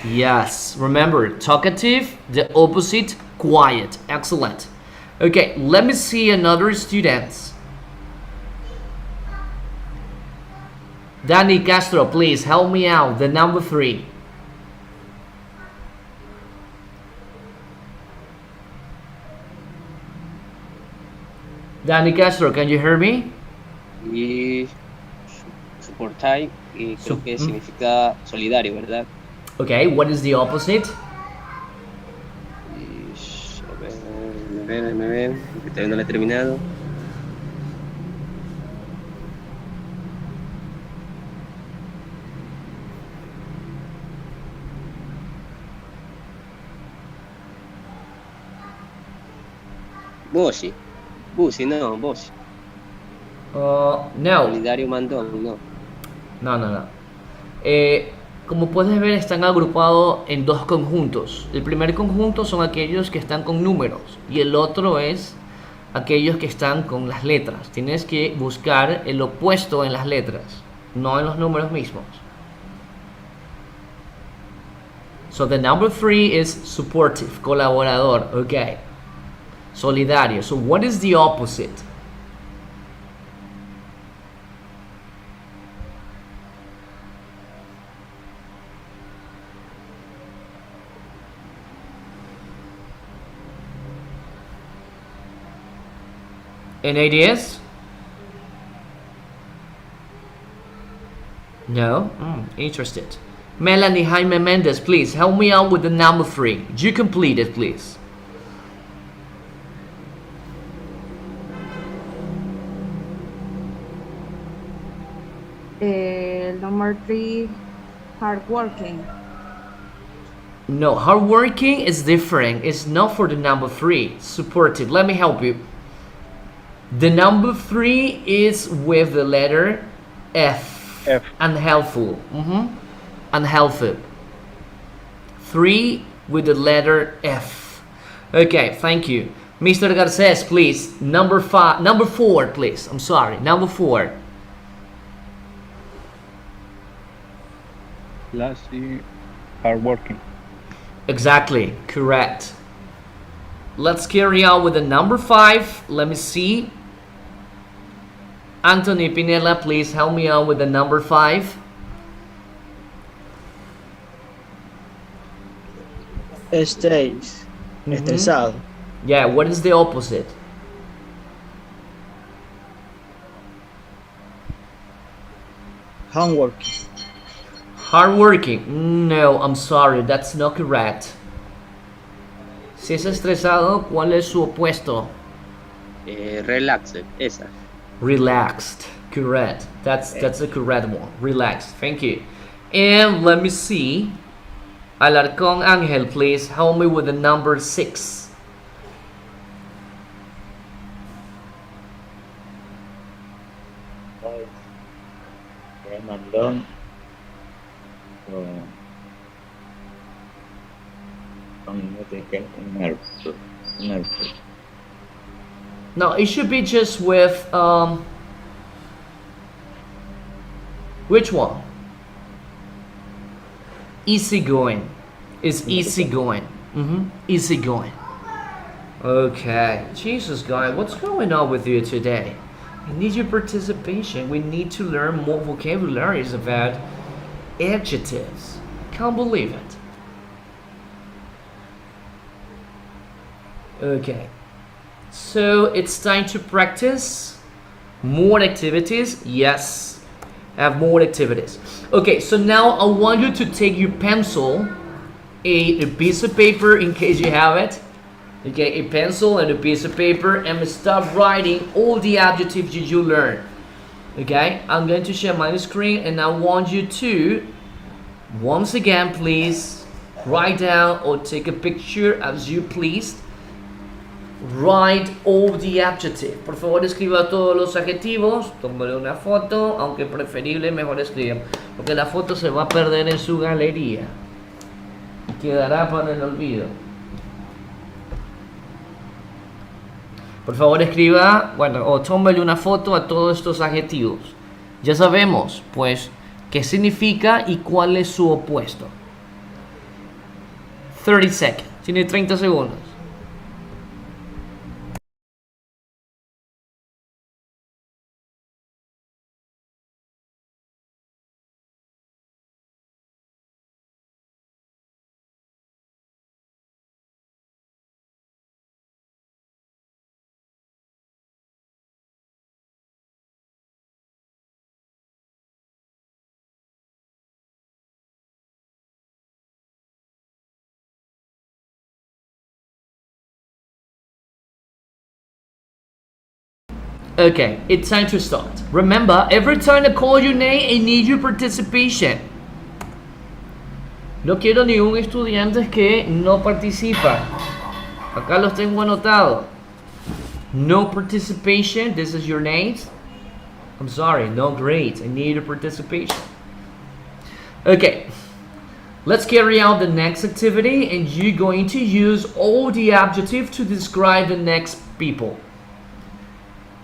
Speaker 1: Yes. Remember, talkative, the opposite, quiet. Excellent. Okay, let me see another student. Danny Castro, please help me out. The number 3. Danny Castro, can you hear me?
Speaker 2: Y soportar, y creo que
Speaker 1: Sup-
Speaker 2: significa solidario, ¿verdad?
Speaker 1: Okay, what is the opposite?
Speaker 2: Y, me ven, que todavía no lo he terminado. Boshi. Busi, no, Boshi.
Speaker 1: No.
Speaker 2: Solidario mandón, no.
Speaker 1: No. Como puedes ver, están agrupados en dos conjuntos. El primer conjunto son aquellos que están con números y el otro es aquellos que están con las letras. Tienes que buscar el opuesto en las letras, no en los números mismos. So the number 3 is supportive, colaborador, okay. Solidario. So what is the opposite? Any ideas? No? Interested. Melanie Jaime Mendez, please help me out with the number 3. You complete it, please.
Speaker 4: Number 3, hardworking.
Speaker 1: No, hardworking is different. It's not for the number 3. Supportive. Let me help you. The number 3 is with the letter F.
Speaker 3: F.
Speaker 1: Unhelpful. Unhelpful. 3 with the letter F. Okay, thank you. Mr. Garces, please. Number 4, please. I'm sorry. Number 4.
Speaker 3: Classy, hardworking.
Speaker 1: Exactly, correct. Let's carry on with the number 5. Let me see. Anthony Pinella, please help me out with the number 5.
Speaker 9: Estáis. Estresado.
Speaker 1: Yeah, what is the opposite?
Speaker 9: Homeworking.
Speaker 1: Hardworking. No, I'm sorry, that's not correct. Si es estresado, ¿cuál es su opuesto?
Speaker 2: Relaxed, esa.
Speaker 1: Relaxed. Correct. That's the correct one. Relaxed. Thank you. And let me see. Alarcón Ángel, please help me with the number 6.
Speaker 8: Mandón.
Speaker 1: No, it should be just with which one? Easygoing. It's easygoing. Easygoing. Okay. Jesus, guy, what's going on with you today? I need your participation. We need to learn more vocabularies about adjectives. Can't believe it. Okay. So it's time to practice more activities. Yes, have more activities. Okay, so now I want you to take your pencil, a piece of paper in case you have it, Okay, a pencil and a piece of paper, and start writing all the adjectives you learned. Okay, I'm going to share my screen, and I want you to, once again, please write down or take a picture as you please. Write all the adjectives. Por favor, escriba todos los adjetivos. Tómale una foto, aunque preferible mejor escriban, porque la foto se va a perder en su galería. Quedará para el olvido. Por favor, escriba, bueno, o tómale una foto a todos estos adjetivos. Ya sabemos, pues, qué significa y cuál es su opuesto. 30 seconds. Tiene 30 segundos. Okay, it's time to start. Remember, every time I call your name, I need your participation. No quiero ningún estudiante que no participa. Acá los tengo anotados. No participation. This is your names. I'm sorry, no grades. I need your participation. Okay, let's carry out the next activity, and you're going to use all the adjectives to describe the next people.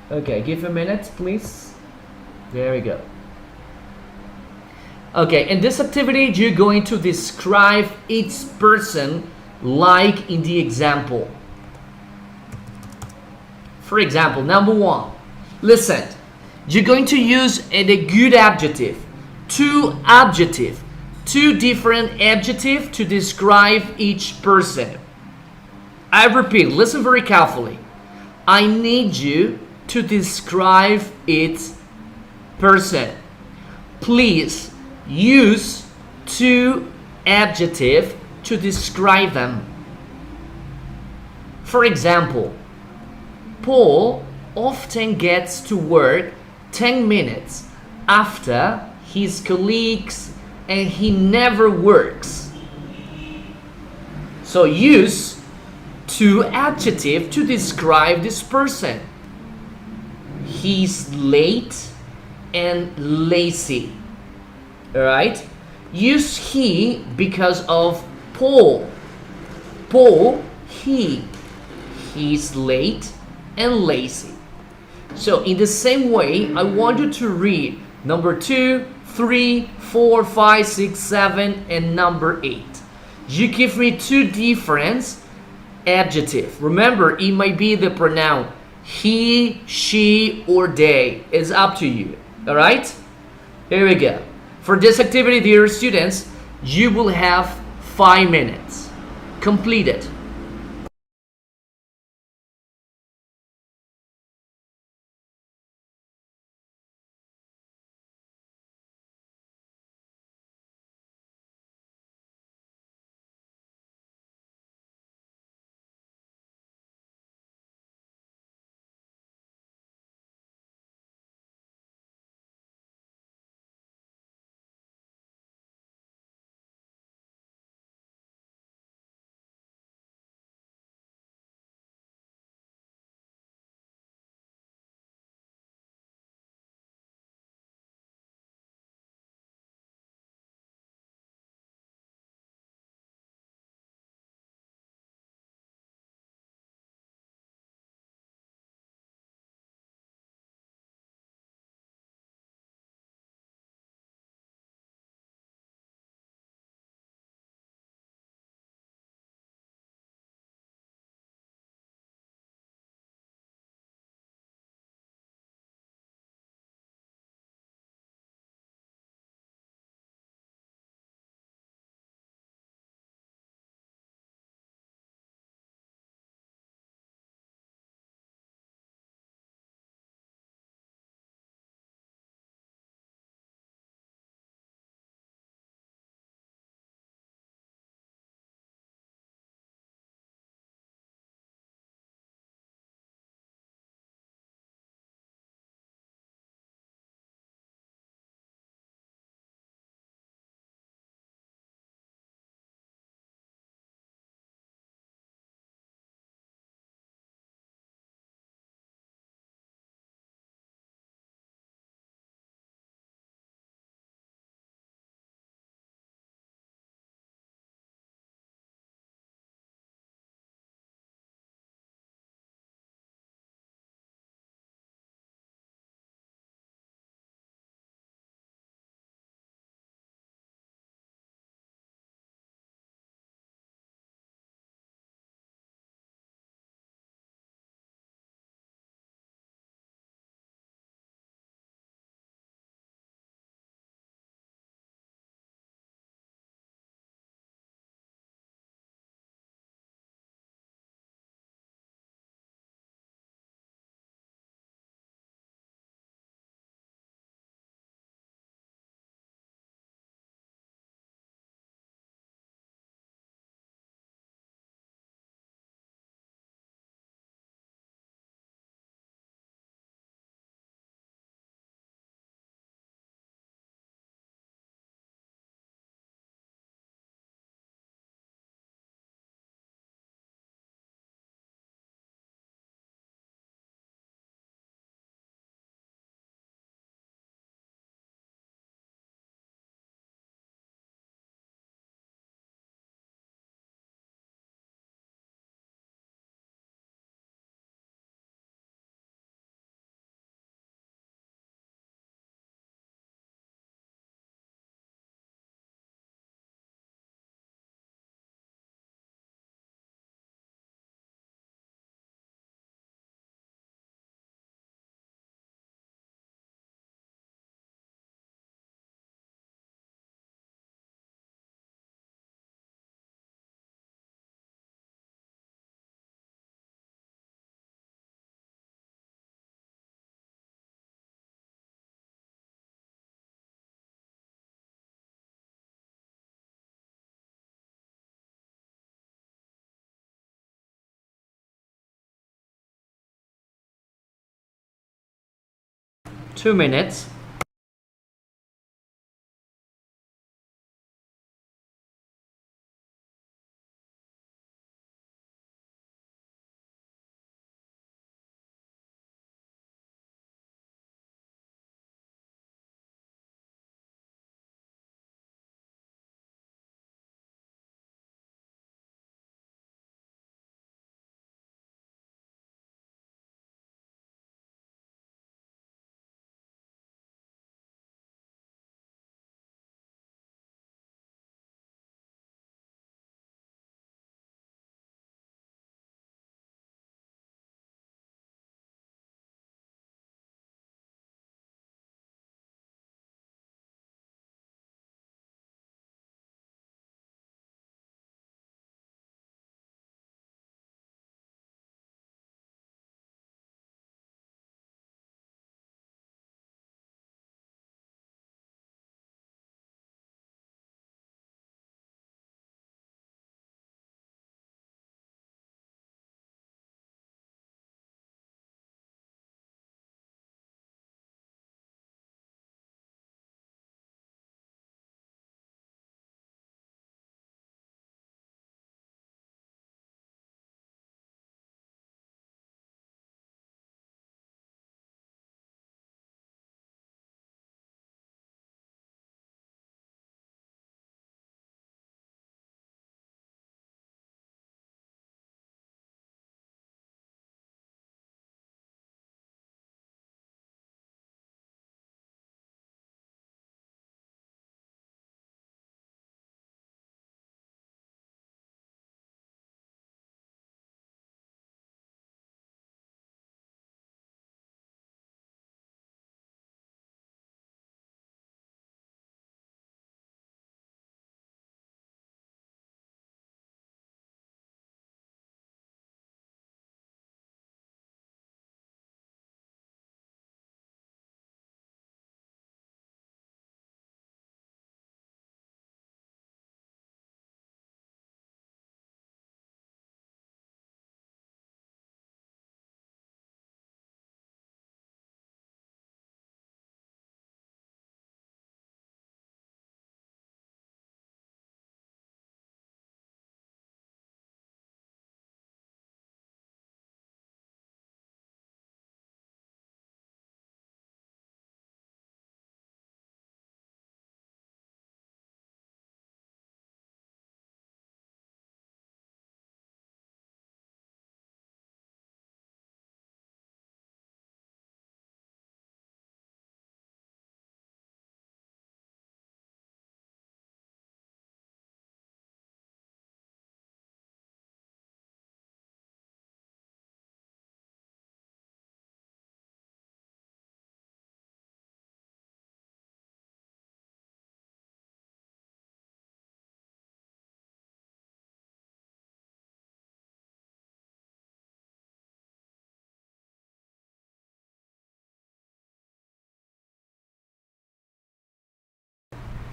Speaker 1: Okay, give a minute, please. There we go. Okay, in this activity, you're going to describe each person like in the example. For example, number 1. Listen, you're going to use a good adjective. Two different adjectives to describe each person. I repeat, listen very carefully. I need you to describe each person. Please use two adjectives to describe them. For example, Paul often gets to work 10 minutes after his colleagues, and he never works. So use two adjectives to describe this person. He's late and lazy. Alright? Use he because of Paul. Paul, he's late and lazy. So in the same way, I want you to read number 2, 3, 4, 5, 6, 7, and number 8. You give me two different adjectives. Remember, it might be the pronoun he, she, or they. It's up to you. Alright? Here we go. For this activity, dear students, you will have 5 minutes. Complete it. 2 minutes.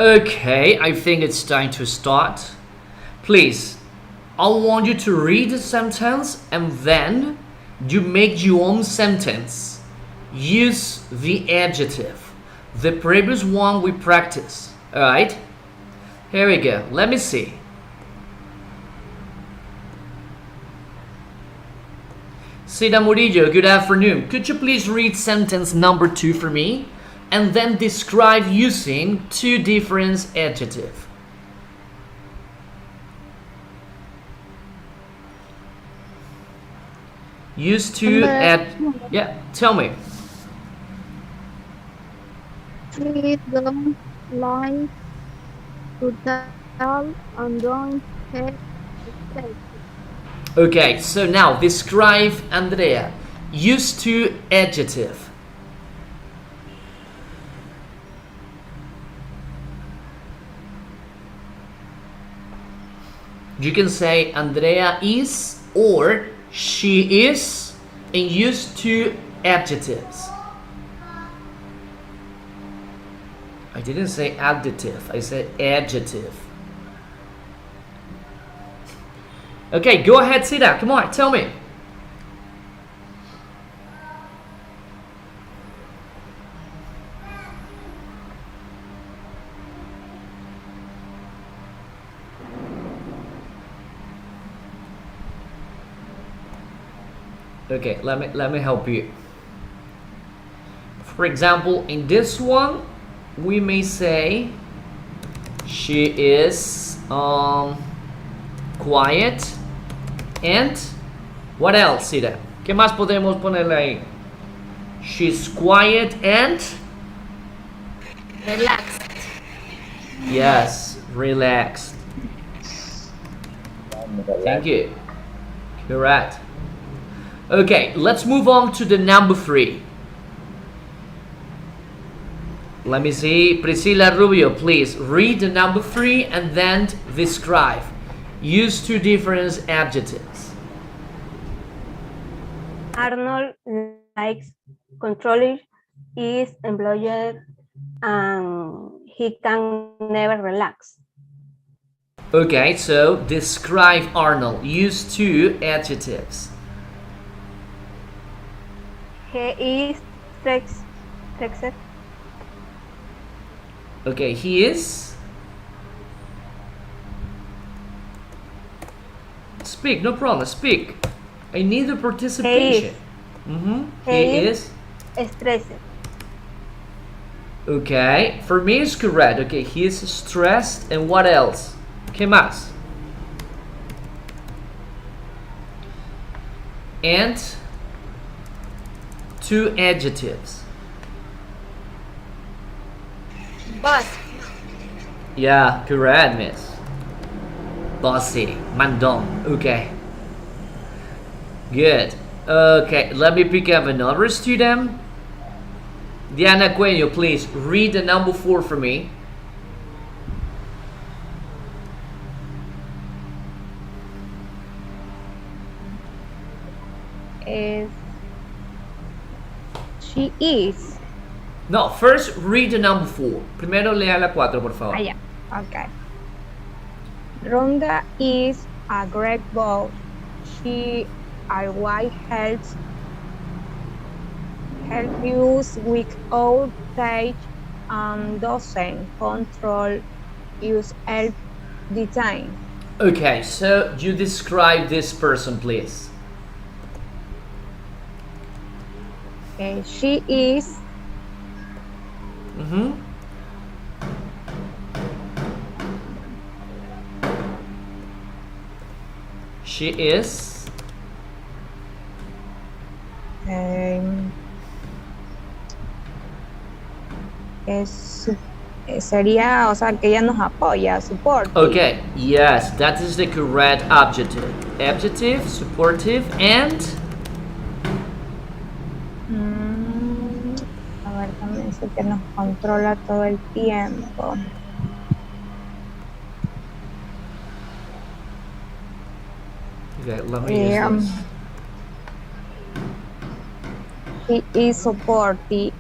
Speaker 1: Okay, I think it's time to start. Please, I want you to read the sentence and then you make your own sentence. Use the adjective. The previous one we practiced. Alright? Here we go. Let me see. Sida Murillo, good afternoon. Could you please read sentence number 2 for me? And then describe using 2 different adjectives. Use 2 yeah, tell me.
Speaker 4: She don't like to tell and don't have to.
Speaker 1: Okay, so now describe Andrea. Use 2 adjectives. You can say Andrea is or she is and use 2 adjectives. I didn't say adjective, I said adjective. Okay, go ahead, Sida. Come on, tell me. Okay, let me help you. For example, in this one, we may say she is quiet and what else, Ida? ¿Qué más podemos ponerle ahí? She's quiet and
Speaker 6: Relaxed.
Speaker 1: yes, relaxed. Thank you. Correct. Okay, let's move on to the number 3. Let me see. Priscilla Rubio, please read the number 3 and then describe. Use 2 different adjectives.
Speaker 5: Arnold likes controlling his employer and he can never relax.
Speaker 1: Okay, so describe Arnold. Use 2 adjectives.
Speaker 5: He is flexed.
Speaker 1: Okay, he is. Speak, no problem. Speak. I need the participation. He is.
Speaker 5: Stressed.
Speaker 1: Okay, for me it's correct. Okay, he is stressed. And what else? ¿Qué más? And 2 adjectives.
Speaker 6: Boss.
Speaker 1: Yeah, correct, miss. Bossy, mandon. Okay. Good. Okay, let me pick up another student. Diana Cuello, please read the number 4 for me.
Speaker 8: She is.
Speaker 1: No, first read the number 4. Primero lea la 4, por favor.
Speaker 8: Yeah. Okay. Rhonda is a great boss. She always helps you without touch and doesn't control you all the time.
Speaker 1: Okay, so you describe this person, please.
Speaker 8: She is.
Speaker 1: She is.
Speaker 8: Sería, o sea, que ella nos apoya, support.
Speaker 1: Okay, yes, that is the correct adjective. Adjective, supportive, and
Speaker 8: A ver, también dice que nos controla todo el tiempo.
Speaker 1: okay, let me use this.
Speaker 8: He is supportive.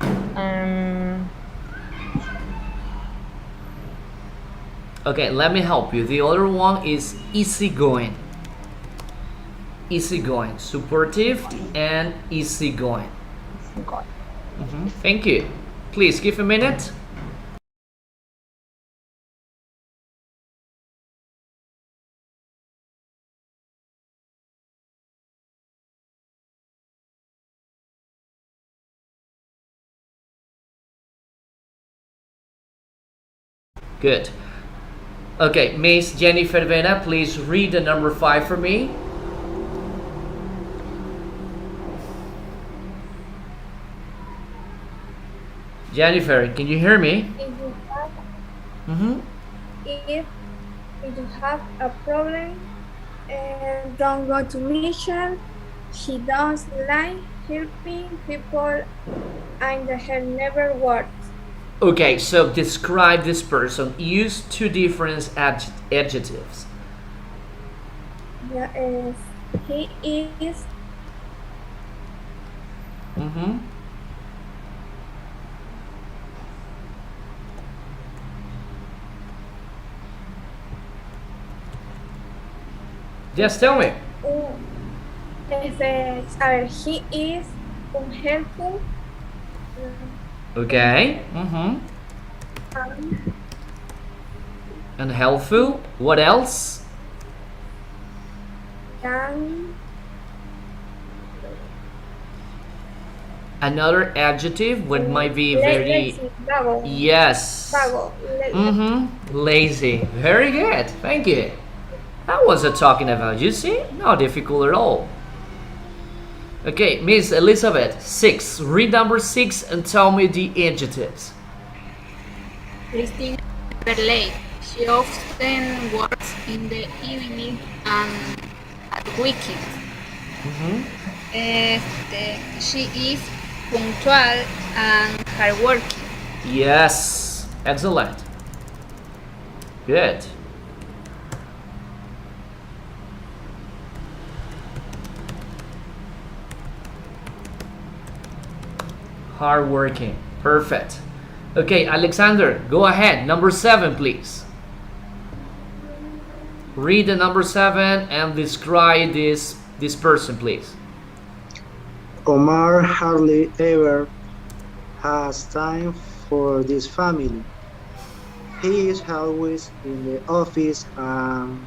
Speaker 1: Okay, let me help you. The other one is easygoing. Easygoing, supportive and easygoing. Thank you. Please give a minute. Good. Okay, Miss Jennifer Vera, please read the number 5 for me. Jennifer, can you hear me?
Speaker 4: If you have a problem, don't go to mission. She doesn't like helping people and her never works.
Speaker 1: Okay, so describe this person. Use 2 different adjectives.
Speaker 4: Yeah, he is.
Speaker 1: Just tell me.
Speaker 4: He is unhelpful.
Speaker 1: Okay. Unhelpful. What else?
Speaker 4: Can
Speaker 1: Another adjective what might be very
Speaker 4: Lazy, vago.
Speaker 1: yes.
Speaker 4: Vago.
Speaker 1: Lazy. Very good. Thank you. That wasn't talking about. You see, not difficult at all. Okay, Miss Elizabeth, 6. Read number 6 and tell me the adjectives.
Speaker 6: Christine is never late. She often works in the evening and at weekends. She is punctual and hardworking.
Speaker 1: Yes. Excellent. Good. Hardworking. Perfect. Okay, Alexander, go ahead. Number 7, please. Read the number 7 and describe this person, please.
Speaker 10: Omar hardly ever has time for this family. He is always in the office and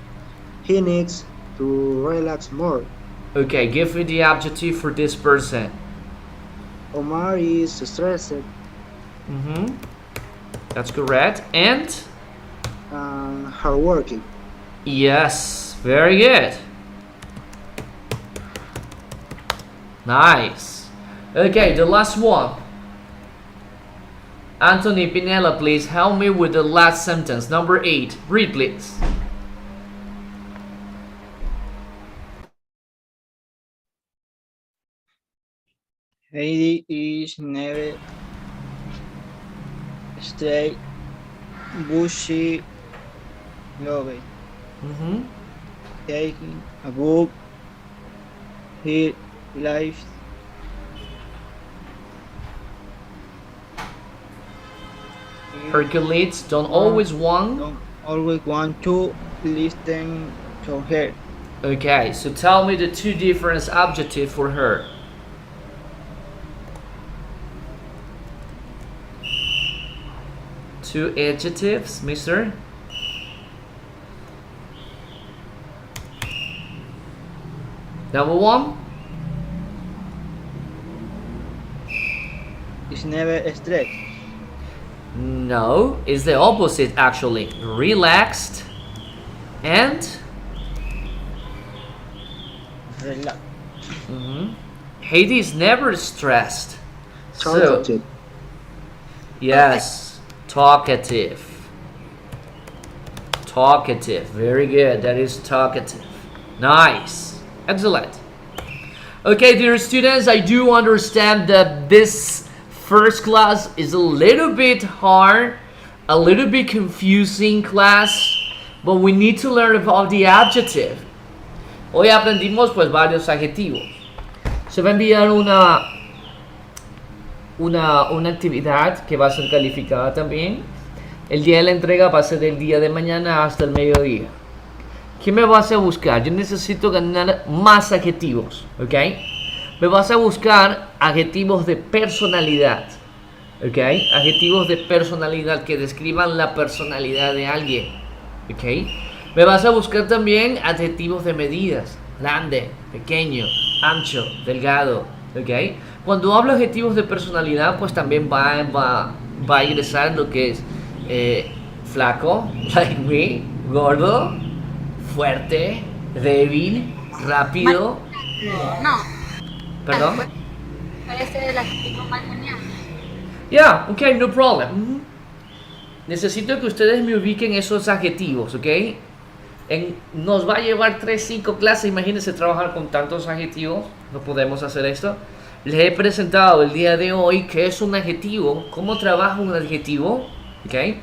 Speaker 10: he needs to relax more.
Speaker 1: Okay, give me the adjective for this person.
Speaker 10: Omar is stressed
Speaker 1: That's correct. And?
Speaker 10: hardworking.
Speaker 1: Yes, very good. Nice. Okay, the last one. Anthony Pinella, please help me with the last sentence. Number 8. Read, please.
Speaker 9: Heidi is never straight, bushy, lovely. Taking a book, he lives.
Speaker 1: Hercules, don't always want.
Speaker 9: Don't always want to listen to her.
Speaker 1: Okay, so tell me the 2 different adjectives for her. Two adjectives, mister. Number 1.
Speaker 9: Is never stressed.
Speaker 1: No, it's the opposite actually. Relaxed and
Speaker 9: Relax.
Speaker 1: Heidi is never stressed.
Speaker 10: Talkative.
Speaker 1: Yes, talkative. Talkative. Very good. That is talkative. Nice. Excellent. Okay, dear students, I do understand that this first class is a little bit hard, a little bit confusing class, but we need to learn about the adjective. Hoy aprendimos pues varios adjetivos. Se va a enviar una actividad que va a ser calificada también. El día de la entrega va a ser del día de mañana hasta el mediodía. ¿Qué me vas a buscar? Yo necesito ganar más adjetivos, ¿ok? Me vas a buscar adjetivos de personalidad, ¿ok? Adjetivos de personalidad que describan la personalidad de alguien, ¿ok? Me vas a buscar también adjetivos de medidas, grande, pequeño, ancho, delgado, ¿ok? Cuando hablo de adjetivos de personalidad, pues también va a ingresar lo que es flaco, like me, gordo, fuerte, débil, rápido.
Speaker 6: No.
Speaker 1: ¿Perdón?
Speaker 6: Puede ser el adjetivo más genial.
Speaker 1: Yeah, okay, no problem. Necesito que ustedes me ubiquen esos adjetivos, ¿ok? Nos va a llevar 3-5 clases, imagínense trabajar con tantos adjetivos, no podemos hacer esto. Les he presentado el día de hoy qué es un adjetivo, cómo trabaja un adjetivo, ¿ok?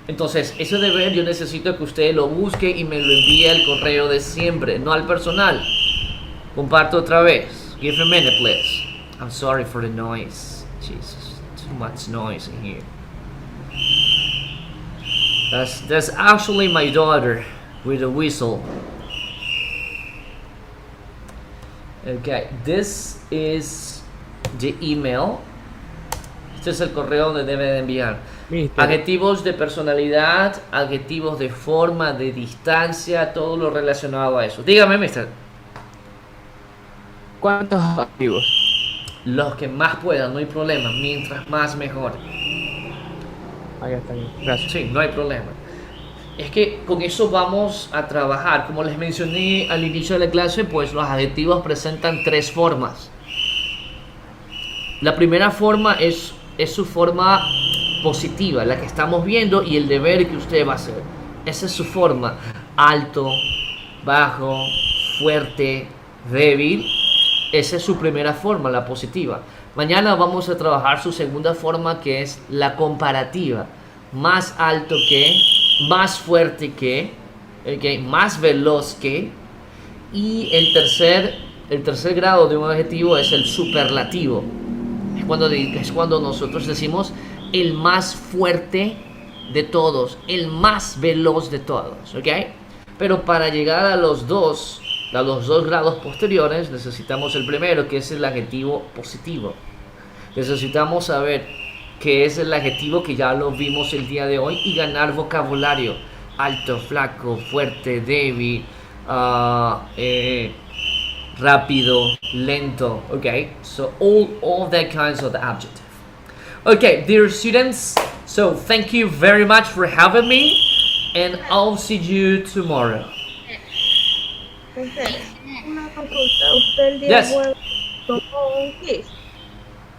Speaker 1: Entonces, ese deber yo necesito que ustedes lo busquen y me lo envíe al correo de siempre, no al personal. Comparto otra vez. Give me a minute, please. I'm sorry for the noise. Jesus, too much noise in here. That's actually my daughter with a whistle. Okay, this is the email. Este es el correo donde deben de enviar.
Speaker 11: Mister.
Speaker 1: Adjetivos de personalidad, adjetivos de forma, de distancia, todo lo relacionado a eso. Dígame, mister.
Speaker 11: ¿Cuántos adjetivos?
Speaker 1: Los que más puedan, no hay problema. Mientras más, mejor.
Speaker 11: Ah, ya está bien. Gracias.
Speaker 1: Sí, no hay problema. Es que con eso vamos a trabajar. Como les mencioné al inicio de la clase, pues los adjetivos presentan tres formas. La primera forma es su forma positiva, la que estamos viendo, y el deber que usted va a hacer. Esa es su forma. Alto, bajo, fuerte, débil. Esa es su primera forma, la positiva. Mañana vamos a trabajar su segunda forma, que es la comparativa. Más alto que, más fuerte que, okay, más veloz que. Y el tercer grado de un adjetivo es el superlativo. Es cuando nosotros decimos el más fuerte de todos, el más veloz de todos, ¿ok? Pero para llegar a los dos grados posteriores necesitamos el primero, que es el adjetivo positivo. Necesitamos saber qué es el adjetivo, que ya lo vimos el día de hoy, y ganar vocabulario. Alto, flaco, fuerte, débil, rápido, lento, okay? So all that kinds of the adjective. Okay, dear students, so thank you very much for having me, and I'll see you tomorrow.
Speaker 8: Una consulta. Usted el día
Speaker 1: Yes.
Speaker 8: jueves tomó un quiz,
Speaker 1: Yeah,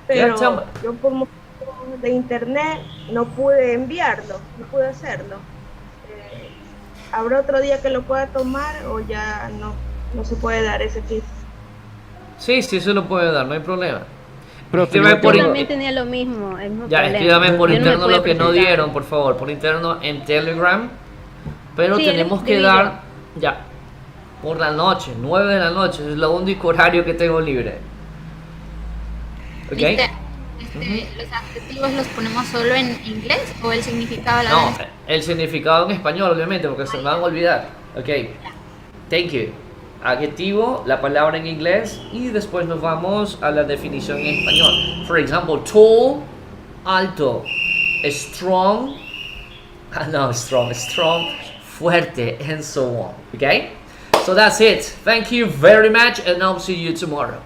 Speaker 8: pero
Speaker 1: tell me.
Speaker 8: yo por motivos de internet no pude enviarlo, no pude hacerlo. ¿Habrá otro día que lo pueda tomar o ya no se puede dar ese quiz?
Speaker 1: Sí, se lo puede dar, no hay problema.
Speaker 3: Profe,
Speaker 1: Escríbame
Speaker 3: yo
Speaker 1: por
Speaker 5: Yo
Speaker 3: tengo-
Speaker 5: también tenía lo mismo, el mismo
Speaker 1: Ya,
Speaker 5: problema.
Speaker 1: escríbame por
Speaker 5: Yo no me
Speaker 1: interno
Speaker 5: pude
Speaker 1: lo que no
Speaker 5: presentar.
Speaker 1: dieron, por favor, por interno en Telegram. Pero
Speaker 5: Sí,
Speaker 1: tenemos que
Speaker 5: escribí yo.
Speaker 1: dar, ya, por la noche, 9 de la noche, es lo único horario que tengo libre. ¿Ok?
Speaker 6: Mister, ¿los adjetivos los ponemos solo en inglés o el significado la
Speaker 1: No,
Speaker 6: dan?
Speaker 1: el significado en español, obviamente, porque se me van a olvidar. Ok, thank you. Adjetivo, la palabra en inglés, y después nos vamos a la definición en español. For example, tall, alto, strong, strong, fuerte, and so on. Okay? So that's it. Thank you very much, and I'll see you tomorrow.